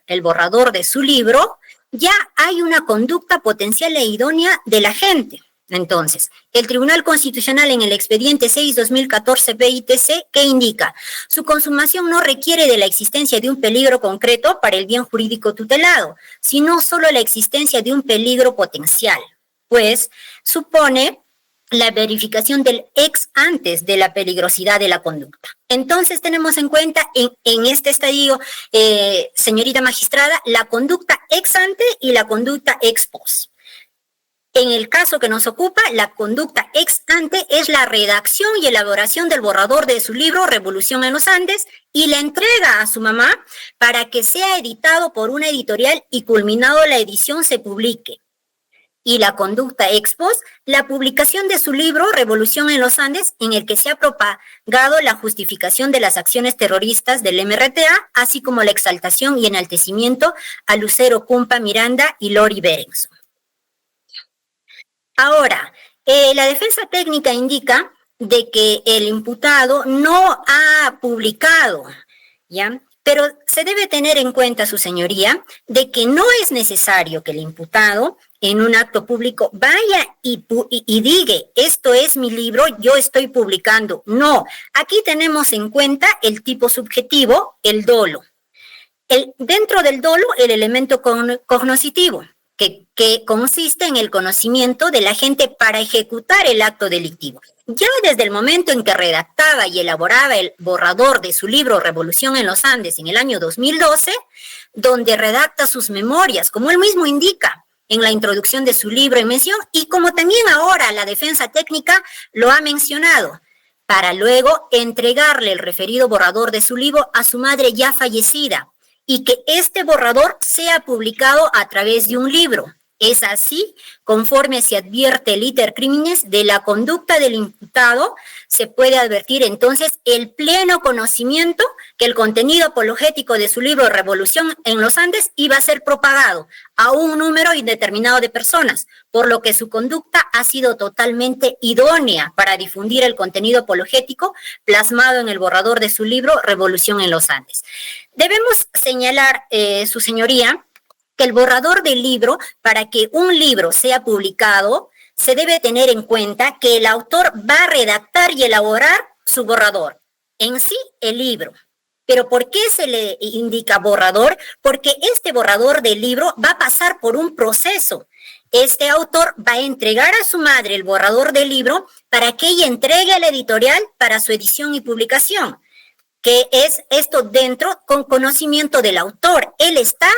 S2: el borrador de su libro, ya hay una conducta potencial e idónea de la gente. Entonces, el Tribunal Constitucional en el expediente 6-2014 BITC, que indica, su consumación no requiere de la existencia de un peligro concreto para el bien jurídico tutelado, sino solo la existencia de un peligro potencial, pues supone la verificación del ex antes de la peligrosidad de la conducta. Entonces, tenemos en cuenta en este estadio, señorita magistrada, la conducta ex ante y la conducta ex post. En el caso que nos ocupa, la conducta ex ante es la redacción y elaboración del borrador de su libro Revolución en los Andes y la entrega a su mamá para que sea editado por una editorial y culminado la edición se publique. Y la conducta ex post, la publicación de su libro Revolución en los Andes, en el que se ha propagado la justificación de las acciones terroristas del MRTA, así como la exaltación y enaltecimiento a Lucero Cumpa Miranda y Lori Berenson. Ahora, la defensa técnica indica de que el imputado no ha publicado, ¿ya? Pero se debe tener en cuenta, su señoría, de que no es necesario que el imputado en un acto público, vaya y diga, esto es mi libro, yo estoy publicando. No, aquí tenemos en cuenta el tipo subjetivo, el dolo. Dentro del dolo, el elemento cognoscitivo, que consiste en el conocimiento de la gente para ejecutar el acto delictivo. Ya desde el momento en que redactaba y elaboraba el borrador de su libro Revolución en los Andes en el año 2012, donde redacta sus memorias, como él mismo indica en la introducción de su libro en mención, y como también ahora la defensa técnica lo ha mencionado, para luego entregarle el referido borrador de su libro a su madre ya fallecida, y que este borrador sea publicado a través de un libro. Es así, conforme se advierte el iter criminis de la conducta del imputado, se puede advertir entonces el pleno conocimiento que el contenido apologético de su libro Revolución en los Andes iba a ser propagado a un número indeterminado de personas, por lo que su conducta ha sido totalmente idónea para difundir el contenido apologético plasmado en el borrador de su libro Revolución en los Andes. Debemos señalar, su señoría, que el borrador del libro, para que un libro sea publicado, se debe tener en cuenta que el autor va a redactar y elaborar su borrador, en sí el libro. ¿Pero por qué se le indica borrador? Porque este borrador del libro va a pasar por un proceso. Este autor va a entregar a su madre el borrador del libro para que ella entregue al editorial para su edición y publicación, que es esto dentro con conocimiento del autor. Él está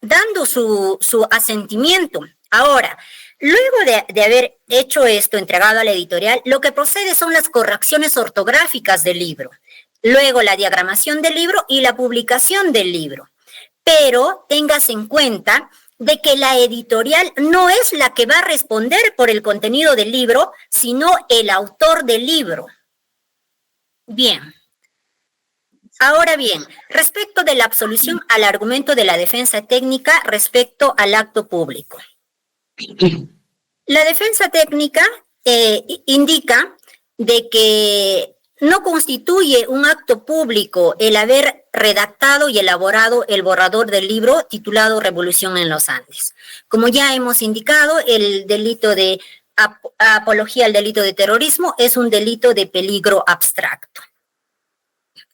S2: dando su asentimiento. Ahora, luego de haber hecho esto, entregado a la editorial, lo que procede son las correcciones ortográficas del libro, luego la diagramación del libro y la publicación del libro. Pero téngase en cuenta de que la editorial no es la que va a responder por el contenido del libro, sino el autor del libro. Bien. Ahora bien, respecto de la absolución al argumento de la defensa técnica respecto al acto público. La defensa técnica indica de que no constituye un acto público el haber redactado y elaborado el borrador del libro titulado Revolución en los Andes. Como ya hemos indicado, el delito de apología al delito de terrorismo es un delito de peligro abstracto.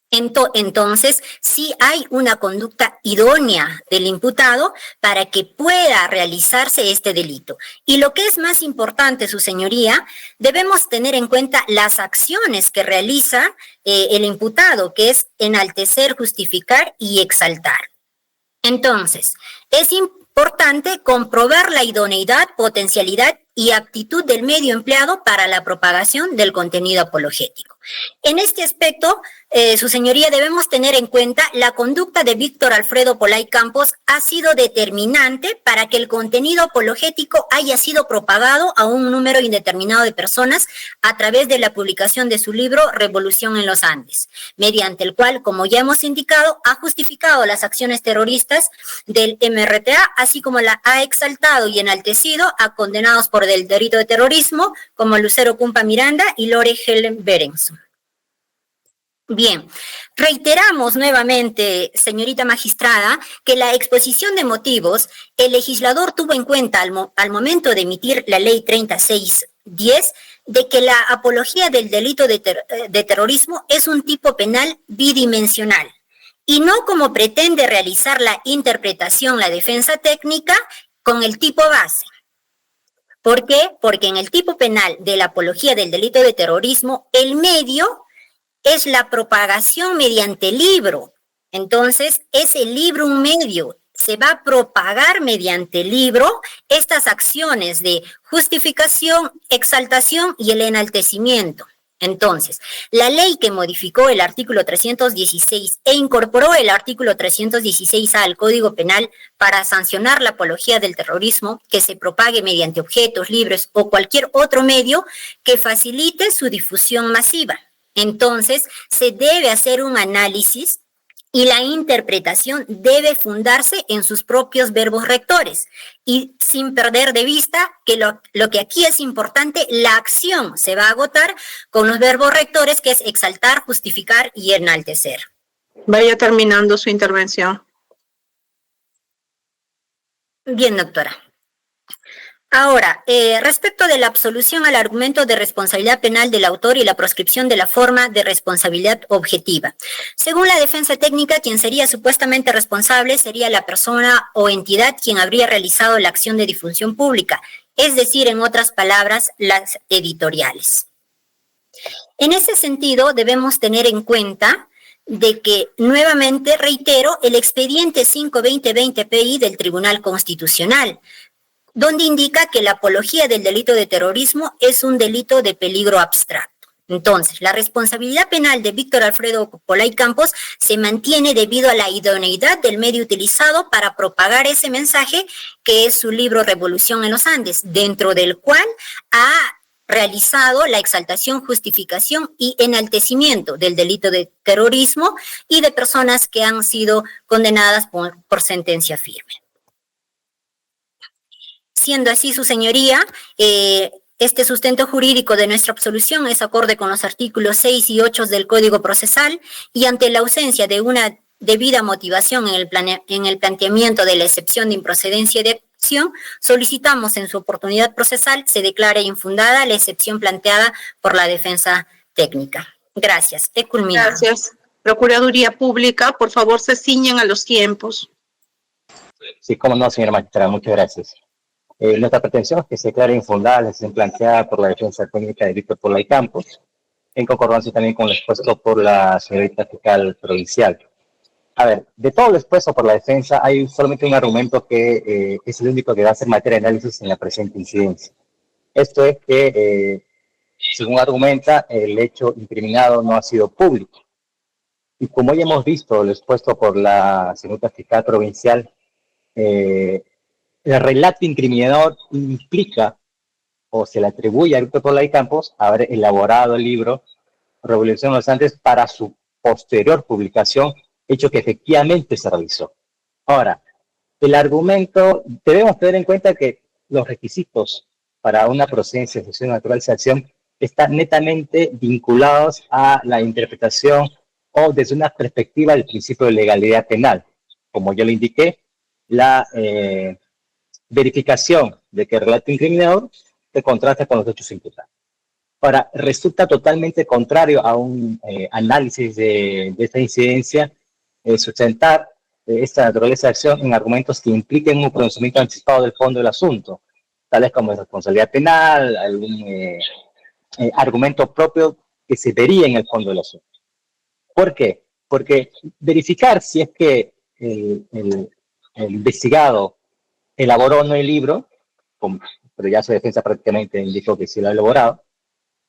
S2: Entonces, sí hay una conducta idónea del imputado para que pueda realizarse este delito. Y lo que es más importante, su señoría, debemos tener en cuenta las acciones que realiza el imputado, que es enaltecer, justificar y exaltar. Entonces, es importante comprobar la idoneidad, potencialidad y aptitud del medio empleado para la propagación del contenido apologético. En este aspecto, su señoría, debemos tener en cuenta la conducta de Víctor Alfredo Polay Campos ha sido determinante para que el contenido apologético haya sido propagado a un número indeterminado de personas a través de la publicación de su libro Revolución en los Andes, mediante el cual, como ya hemos indicado, ha justificado las acciones terroristas del MRTA, así como la ha exaltado y enaltecido a condenados por el delito de terrorismo como Lucero Cumpa Miranda y Lore Helen Berenson. Bien, reiteramos nuevamente, señorita magistrada, que la exposición de motivos, el legislador tuvo en cuenta al momento de emitir la ley 3610 de que la apología del delito de terrorismo es un tipo penal bidimensional y no como pretende realizar la interpretación la defensa técnica con el tipo base. ¿Por qué? Porque en el tipo penal de la apología del delito de terrorismo, el medio es la propagación mediante libro. Entonces, es el libro un medio. Se va a propagar mediante el libro estas acciones de justificación, exaltación y el enaltecimiento. Entonces, la ley que modificó el artículo 316 e incorporó el artículo 316A al Código Penal para sancionar la apología del terrorismo que se propague mediante objetos, libros o cualquier otro medio que facilite su difusión masiva. Entonces, se debe hacer un análisis y la interpretación debe fundarse en sus propios verbos rectores y sin perder de vista que lo que aquí es importante, la acción se va a agotar con los verbos rectores, que es exaltar, justificar y enaltecer.
S1: Vaya terminando su intervención.
S2: Bien, doctora. Ahora, respecto de la absolución al argumento de responsabilidad penal del autor y la proscripción de la forma de responsabilidad objetiva. Según la defensa técnica, quien sería supuestamente responsable sería la persona o entidad quien habría realizado la acción de difusión pública, es decir, en otras palabras, las editoriales. En ese sentido, debemos tener en cuenta de que, nuevamente, reitero, el expediente 5-2020-PI del Tribunal Constitucional, donde indica que la apología del delito de terrorismo es un delito de peligro abstracto. Entonces, la responsabilidad penal de Víctor Alfredo Polay Campos se mantiene debido a la idoneidad del medio utilizado para propagar ese mensaje, que es su libro Revolución en los Andes, dentro del cual ha realizado la exaltación, justificación y enaltecimiento del delito de terrorismo y de personas que han sido condenadas por sentencia firme. Siendo así, su señoría, este sustento jurídico de nuestra absolución es acorde con los artículos 6 y 8 del Código Procesal, y ante la ausencia de una debida motivación en el planteamiento de la excepción de improcedencia de acción, solicitamos en su oportunidad procesal se declare infundada la excepción planteada por la defensa técnica. Gracias. He culminado.
S1: Gracias. Procuraduría Pública, por favor, se ciñen a los tiempos.
S3: Sí, cómo no, señora magistrada, muchas gracias. Nuestra pretensión es que se declare infundada la decisión planteada por la defensa técnica de Víctor Polay Campos, en concordancia también con lo expuesto por la señorita fiscal provincial. A ver, de todo lo expuesto por la defensa, hay solamente un argumento que es el único que va a ser materia de análisis en la presente incidencia. Esto es que, según argumenta, el hecho incriminado no ha sido público. Y como ya hemos visto lo expuesto por la señorita fiscal provincial, el relato incriminador implica o se le atribuye a Víctor Polay Campos haber elaborado el libro Revolución en los Andes para su posterior publicación, hecho que efectivamente se realizó. Ahora, el argumento, debemos tener en cuenta que los requisitos para una procedencia de excepción de naturalización están netamente vinculados a la interpretación o desde una perspectiva del principio de legalidad penal. Como yo le indiqué, la verificación de que el relato incriminador se contrasta con los hechos imputados. Ahora, resulta totalmente contrario a un análisis de esta incidencia sustentar esta naturaleza de acción en argumentos que impliquen un conocimiento anticipado del fondo del asunto, tales como responsabilidad penal, algún argumento propio que se vería en el fondo del asunto. ¿Por qué? Porque verificar si es que el investigado elaboró o no el libro, pero ya su defensa prácticamente indicó que sí lo ha elaborado,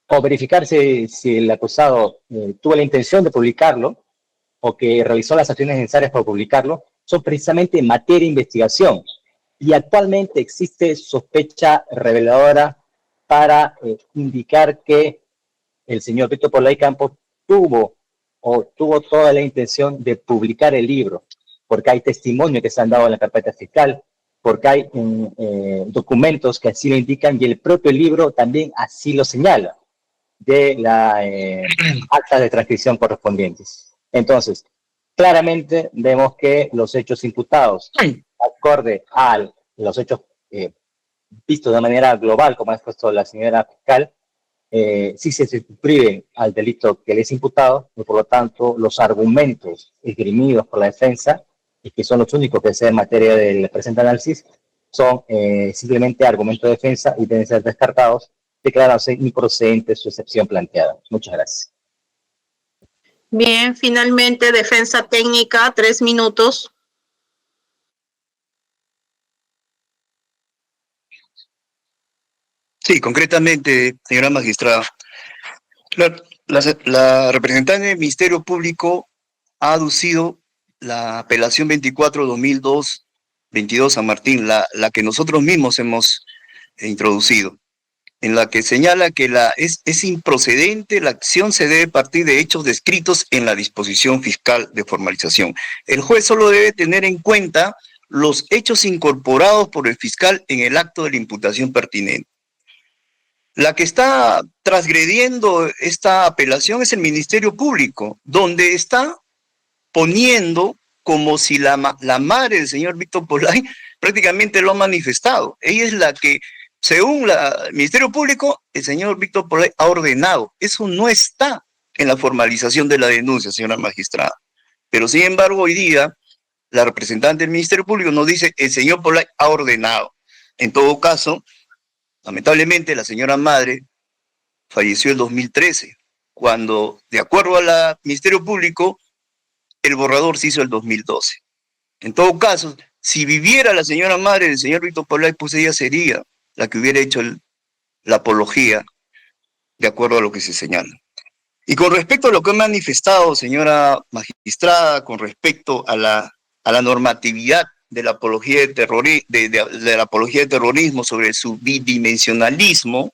S3: o verificar si el acusado tuvo la intención de publicarlo o que realizó las acciones necesarias para publicarlo, son precisamente materia de investigación. Y actualmente existe sospecha reveladora para indicar que el señor Víctor Polay Campos tuvo toda la intención de publicar el libro, porque hay testimonios que se han dado en la carpeta fiscal, porque hay documentos que así lo indican y el propio libro también así lo señala de la acta de transcripción correspondientes. Entonces, claramente vemos que los hechos imputados, acorde a los hechos vistos de manera global, como ha expuesto la señora fiscal, sí se circunscriben al delito que les es imputado, y por lo tanto los argumentos esgrimidos por la defensa, y que son los únicos que se en materia del presente análisis, son simplemente argumentos de defensa y deben ser descartados, declarándose improcedente su excepción planteada. Muchas gracias.
S1: Bien, finalmente, defensa técnica, 3 minutos.
S4: Sí, concretamente, señora magistrada, la representante del Ministerio Público ha aducido la apelación 24-2002-22 San Martín, la que nosotros mismos hemos introducido, en la que señala que es improcedente, la acción se debe partir de hechos descritos en la disposición fiscal de formalización. El juez solo debe tener en cuenta los hechos incorporados por el fiscal en el acto de la imputación pertinente. La que está transgrediendo esta apelación es el Ministerio Público, donde está poniendo como si la madre del señor Víctor Polay prácticamente lo ha manifestado. Ella es la que según el Ministerio Público, el señor Víctor Polay ha ordenado. Eso no está en la formalización de la denuncia, señora magistrada. Pero sin embargo, hoy día, la representante del Ministerio Público nos dice el señor Polay ha ordenado. En todo caso, lamentablemente, la señora madre falleció en 2013, cuando, de acuerdo al Ministerio Público, el borrador se hizo en 2012. En todo caso, si viviera la señora madre del señor Víctor Polay, pues ella sería la que hubiera hecho la apología, de acuerdo a lo que se señala. Y con respecto a lo que ha manifestado, señora magistrada, con respecto a la normatividad de la apología de la apología de terrorismo, sobre su bidimensionalismo,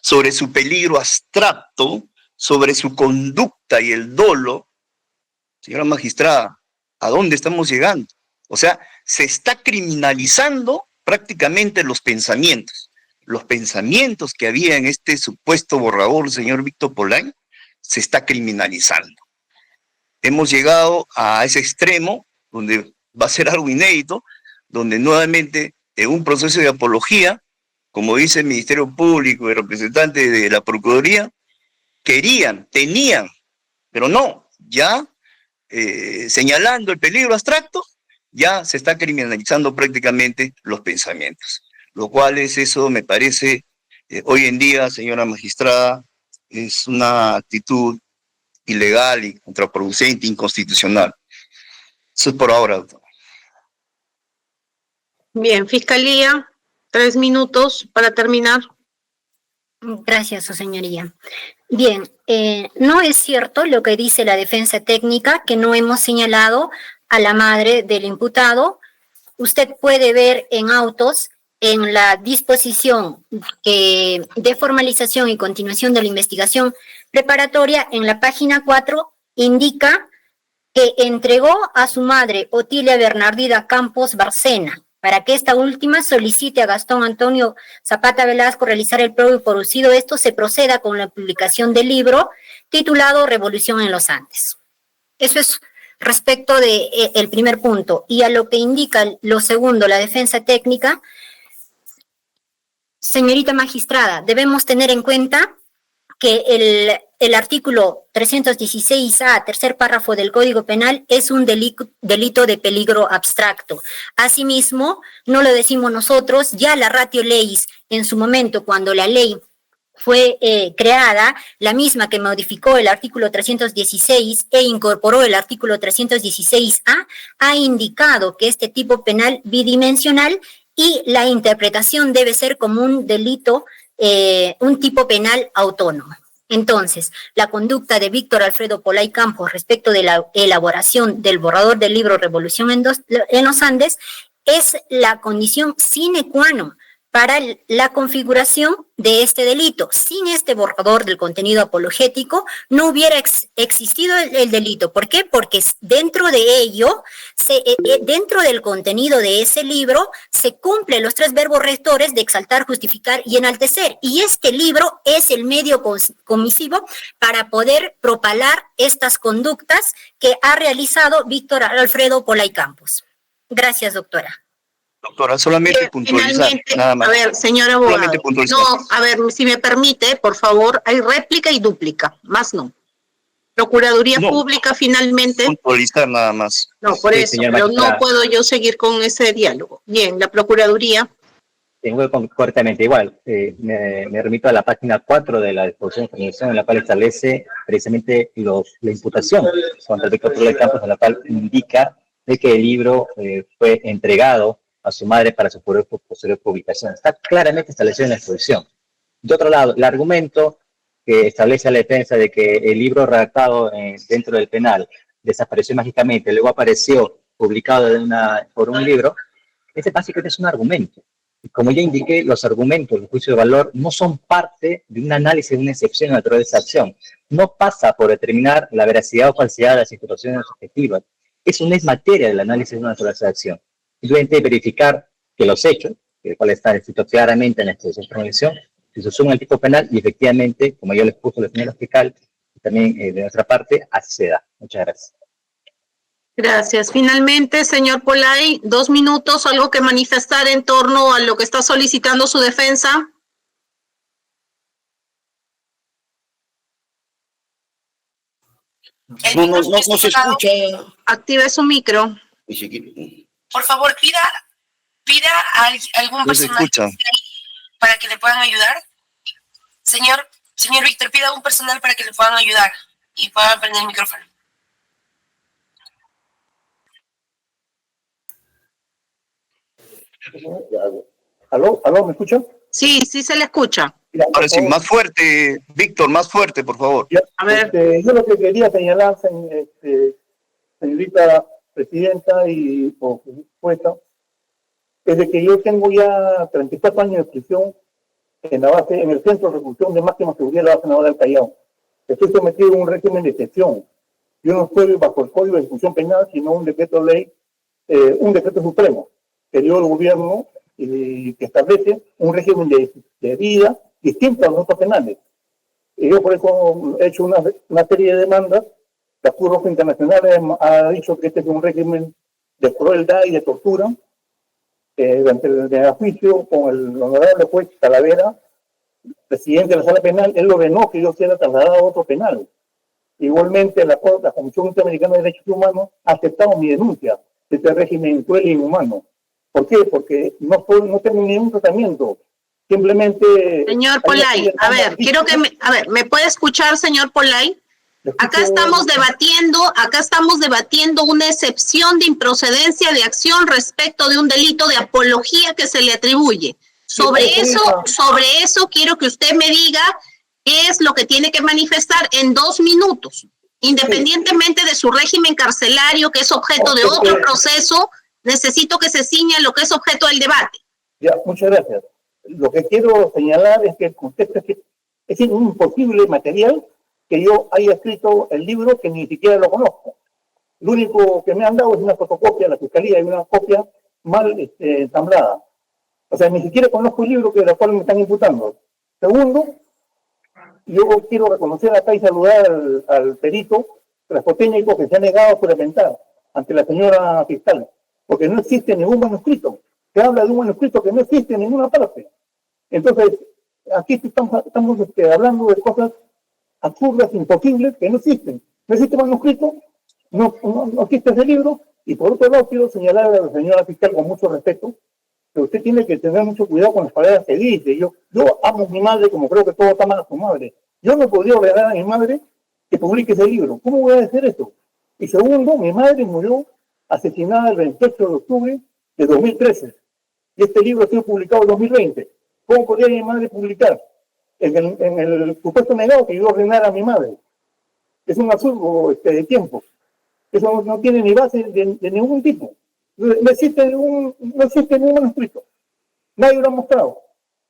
S4: sobre su peligro abstracto, sobre su conducta y el dolo, señora magistrada, ¿a dónde estamos llegando? O sea, se está criminalizando prácticamente los pensamientos. Los pensamientos que había en este supuesto borrador, señor Víctor Polay, se está criminalizando. Hemos llegado a ese extremo donde va a ser algo inédito, donde nuevamente en un proceso de apología, como dice el Ministerio Público y representantes de la Procuraduría, tenían, pero no, ya señalando el peligro abstracto, ya se está criminalizando prácticamente los pensamientos. Lo cual eso me parece, hoy en día, señora magistrada, es una actitud ilegal y contraproducente, inconstitucional. Eso es por ahora, doctor.
S1: Bien, Fiscalía, 3 minutos para terminar.
S2: Gracias, su señoría. Bien, no es cierto lo que dice la defensa técnica, que no hemos señalado a la madre del imputado. Usted puede ver en autos, en la disposición de formalización y continuación de la investigación preparatoria, en la página 4, indica que entregó a su madre, Otilia Bernardina Campos Barcena, para que esta última solicite a Gastón Antonio Zapata Velasco realizar el propio producido. Esto se proceda con la publicación del libro titulado Revolución en los Andes. Eso es respecto del primer punto. Y a lo que indica lo segundo, la defensa técnica, señorita magistrada, debemos tener en cuenta que el artículo 316A, tercer párrafo del Código Penal, es un delito de peligro abstracto. Asimismo, no lo decimos nosotros, ya la ratio leyes en su momento, cuando la ley fue creada, la misma que modificó el artículo 316 e incorporó el artículo 316A, ha indicado que este tipo penal bidimensional y la interpretación debe ser como un delito, un tipo penal autónomo. Entonces, la conducta de Víctor Alfredo Polay Campos respecto de la elaboración del borrador del libro Revolución en los Andes es la condición sine qua non para la configuración de este delito. Sin este borrador del contenido apologético no hubiera existido el delito. ¿Por qué? Porque dentro de ello, dentro del contenido de ese libro, se cumplen los 3 verbos rectores de exaltar, justificar y enaltecer. Y este libro es el medio comisivo para poder propalar estas conductas que ha realizado Víctor Alfredo Polay Campos. Gracias, doctora.
S4: Doctora, solamente puntualizar, nada más.
S1: A ver, señora abogado, no, a ver, si me permite, por favor, hay réplica y dúplica, más no. Procuraduría Pública, finalmente.
S4: Puntualizar nada más.
S1: No, por eso, pero no puedo yo seguir con ese diálogo. Bien, la Procuraduría.
S3: Tengo correctamente igual. Me remito a la página 4 de la disposición de formalización, en la cual establece precisamente la imputación contra el Víctor Polay Campos, en la cual indica de que el libro fue entregado a su madre para su posterior publicación. Está claramente establecido en la exposición. De otro lado, el argumento que establece la defensa de que el libro redactado dentro del penal desapareció mágicamente, luego apareció publicado por un libro, ese básicamente es un argumento. Y como ya indiqué, los argumentos del juicio de valor no son parte de un análisis de una excepción natural de esa acción. No pasa por determinar la veracidad o falsedad de las imputaciones objetivas. Eso no es materia del análisis de una naturaleza de acción. Simplemente verificar que los hechos, el cual está escrito claramente en la exposición de formalización, se suman al tipo penal y efectivamente, como yo les puse la señora fiscal, y también de nuestra parte, así se da. Muchas gracias.
S1: Gracias. Finalmente, señor Polay, 2 minutos, algo que manifestar en torno a lo que está solicitando su defensa.
S5: No se escucha.
S1: Active su micro.
S7: Por favor, pida a algún
S4: No se
S7: personal
S4: escucha.
S7: para que le puedan ayudar. Señor Víctor, pida a un personal para que le puedan ayudar y puedan prender el micrófono.
S6: ¿Aló, me escuchan?
S1: Sí, sí se le escucha.
S6: Mira,
S4: Ahora sí, más fuerte, Víctor, más fuerte, por favor.
S6: ya,
S1: A ver.
S6: yo lo que quería señalar, señorita presidenta y jueza, es de que yo tengo ya 34 años de prisión en el Centro de Reclusión de Máxima Seguridad de la Base Naval del Callao. Estoy sometido a un régimen de excepción. Yo no estoy bajo el Código de Ejecución Penal, sino un decreto ley, un decreto supremo que dio el gobierno y que establece un régimen de vida distinto a los otros penales. Y yo por eso he hecho una serie de demandas. La Cruz Roja Internacional ha dicho que este es un régimen de crueldad y de tortura. Durante el juicio con el honorable juez Talavera, presidente de la sala penal, él ordenó que yo sea trasladado a otro penal. Igualmente, la Comisión Interamericana de Derechos Humanos ha aceptado mi denuncia de este régimen cruel e inhumano. ¿Por qué? Porque no tengo ningún tratamiento. Simplemente...
S1: Señor Polay, a ver, ¿me puede escuchar, señor Polay? Acá estamos debatiendo una excepción de improcedencia de acción respecto de un delito de apología que se le atribuye. Sobre eso quiero que usted me diga qué es lo que tiene que manifestar en 2 minutos, independientemente de su régimen carcelario, que es objeto de otro proceso. Necesito que se ciña lo que es objeto del debate.
S6: Ya, muchas gracias. Lo que quiero señalar es que el contexto es un imposible material que yo haya escrito el libro que ni siquiera lo conozco. Lo único que me han dado es una fotocopia de la fiscalía y una copia mal ensamblada. O sea, ni siquiera conozco el libro de la cual me están imputando. Segundo, yo quiero reconocer acá y saludar al perito transfotécnico que se ha negado a juramentar ante la señora fiscal, porque no existe ningún manuscrito. Se habla de un manuscrito que no existe en ninguna parte. Entonces, aquí estamos hablando de cosas absurdas, imposibles, que no existen. No existe manuscrito, no existe ese libro, y por otro lado quiero señalar a la señora fiscal con mucho respeto que usted tiene que tener mucho cuidado con las palabras que dice. Yo amo a mi madre como creo que todos aman a su madre. Yo no podría ordenar a mi madre que publique ese libro. ¿Cómo voy a decir eso? Y segundo, mi madre murió asesinada el 28 de octubre de 2013. Y este libro ha sido publicado en 2020. ¿Cómo podría mi madre publicar en el supuesto negado que yo ordenara a mi madre? Es un absurdo de tiempo. Eso no tiene ni base de ningún tipo. No existe ningún manuscrito. Nadie lo ha mostrado.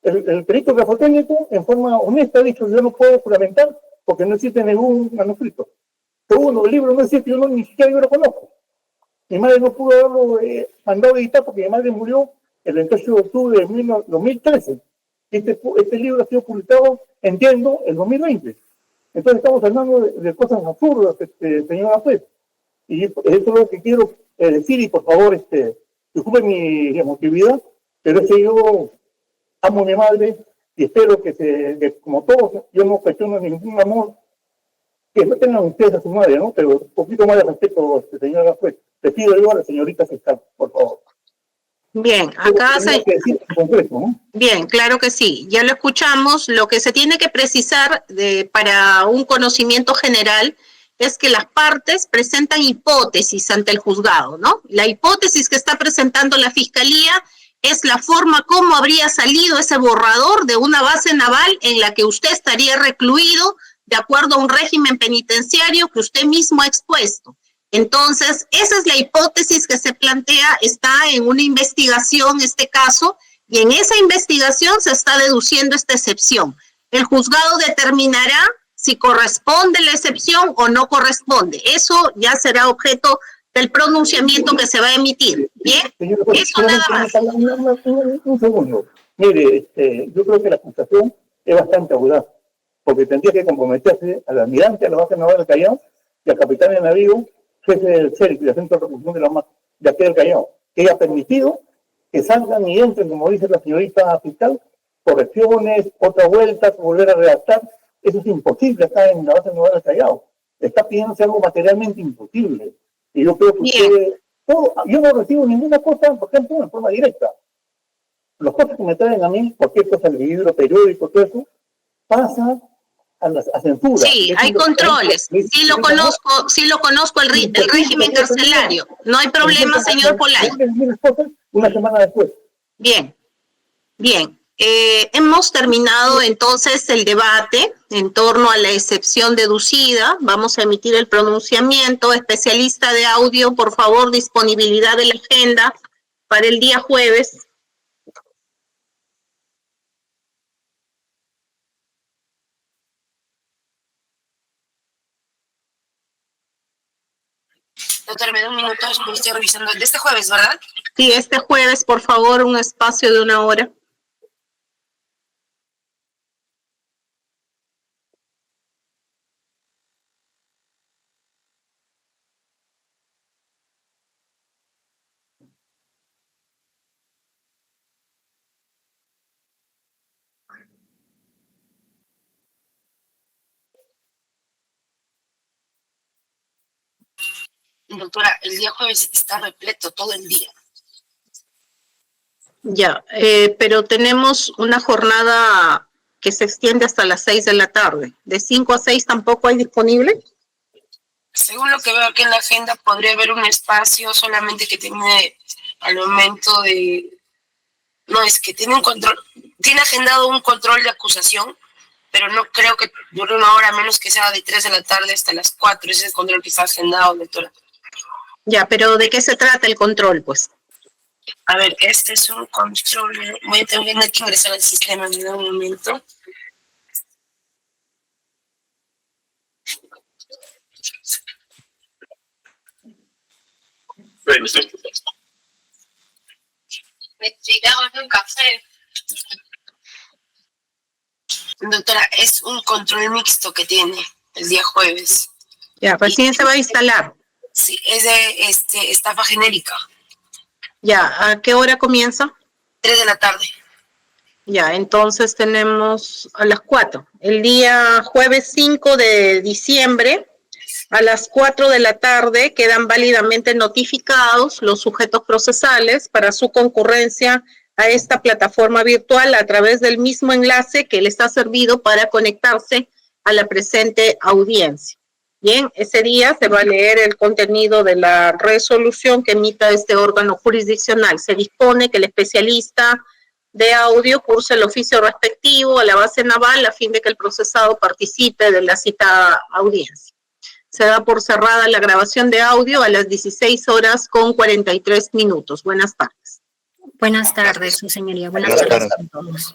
S6: El perito grafotécnico, en forma honesta, ha dicho: yo no puedo juramentar porque no existe ningún manuscrito. Segundo, el libro no existe, ni siquiera yo lo conozco. Mi madre no pudo haberlo mandado a editar porque mi madre murió el 28 de octubre de 2013. Este libro ha sido publicado, entiendo, en 2020. Entonces estamos hablando de cosas absurdas, señora juez. Y eso es lo que quiero decir, y por favor, disculpe mi emotividad, pero es que yo amo a mi madre y espero que como todos, yo no cuestiono ningún amor, que no tengan ustedes a su madre, ¿no? Pero un poquito más de respeto, señora juez. Le pido yo a la señorita fiscal, por favor.
S1: Bien, acá
S6: concreto, ¿no?
S1: Bien, claro que sí, ya lo escuchamos. Lo que se tiene que precisar para un conocimiento general es que las partes presentan hipótesis ante el juzgado, ¿no? La hipótesis que está presentando la Fiscalía es la forma como habría salido ese borrador de una base naval en la que usted estaría recluido de acuerdo a un régimen penitenciario que usted mismo ha expuesto. Entonces, esa es la hipótesis que se plantea, está en una investigación este caso, y en esa investigación se está deduciendo esta excepción. El juzgado determinará si corresponde la excepción o no corresponde. Eso ya será objeto del pronunciamiento que se va a emitir. Bien, eso nada más.
S6: Un segundo. Mire, yo creo que la acusación es bastante audaz, porque tendría que comprometerse al almirante, a la base naval del Callao y al capitán de navío jefe del CERC, del Centro de Reproducción de la Masa, de aquí del Callao, que haya permitido que salgan y entren, como dice la señorita fiscal, correcciones, otra vuelta, volver a redactar. Eso es imposible acá en la base naval del Callao. Está pidiéndose algo materialmente imposible. Y yo creo que ustedes, yo no recibo ninguna cosa, por ejemplo, en forma directa. Las cosas que me traen a mí, cualquier cosa, el libro, periódico, todo eso, pasa a censura.
S1: Sí, hay controles. Sí lo conozco el régimen carcelario. No hay problema, señor Polay.
S6: Una semana después.
S1: Bien, bien. Hemos terminado entonces el debate en torno a la excepción deducida. Vamos a emitir el pronunciamiento. Especialista de audio, por favor, disponibilidad de la agenda para el día jueves.
S7: Doctora, me da un minuto, me estoy revisando. De este jueves, ¿verdad?
S1: Sí, este jueves, por favor, un espacio de 1 hora.
S7: Doctora, el día jueves está repleto todo el día.
S1: Ya, pero tenemos una jornada que se extiende hasta las 6 de la tarde. ¿De 5 a 6 tampoco hay disponible?
S7: Según lo que veo aquí en la agenda, podría haber un espacio solamente que tiene al momento de... No, es que tiene un control, tiene agendado un control de acusación, pero no creo que dure 1 hora, a menos que sea de 3 de la tarde hasta las 4. Ese es el control que está agendado, doctora.
S1: Ya, pero ¿de qué se trata el control, pues?
S7: A ver, este es un control. Voy a tener que ingresar al sistema en un momento. Doctora, es un control mixto que tiene el día jueves.
S1: Ya, recién se va a instalar.
S7: Sí, es de estafa genérica.
S1: Ya, ¿a qué hora comienza?
S7: 3 de la tarde.
S1: Ya, entonces tenemos a las 4. El día jueves 5 de diciembre, a las 4 de la tarde, quedan válidamente notificados los sujetos procesales para su concurrencia a esta plataforma virtual a través del mismo enlace que les ha servido para conectarse a la presente audiencia. Bien, ese día se va a leer el contenido de la resolución que emita este órgano jurisdiccional. Se dispone que el especialista de audio curse el oficio respectivo a la base naval a fin de que el procesado participe de la citada audiencia. Se da por cerrada la grabación de audio a las 16:43. Buenas tardes.
S2: Buenas tardes, su señoría. Buenas tardes a todos.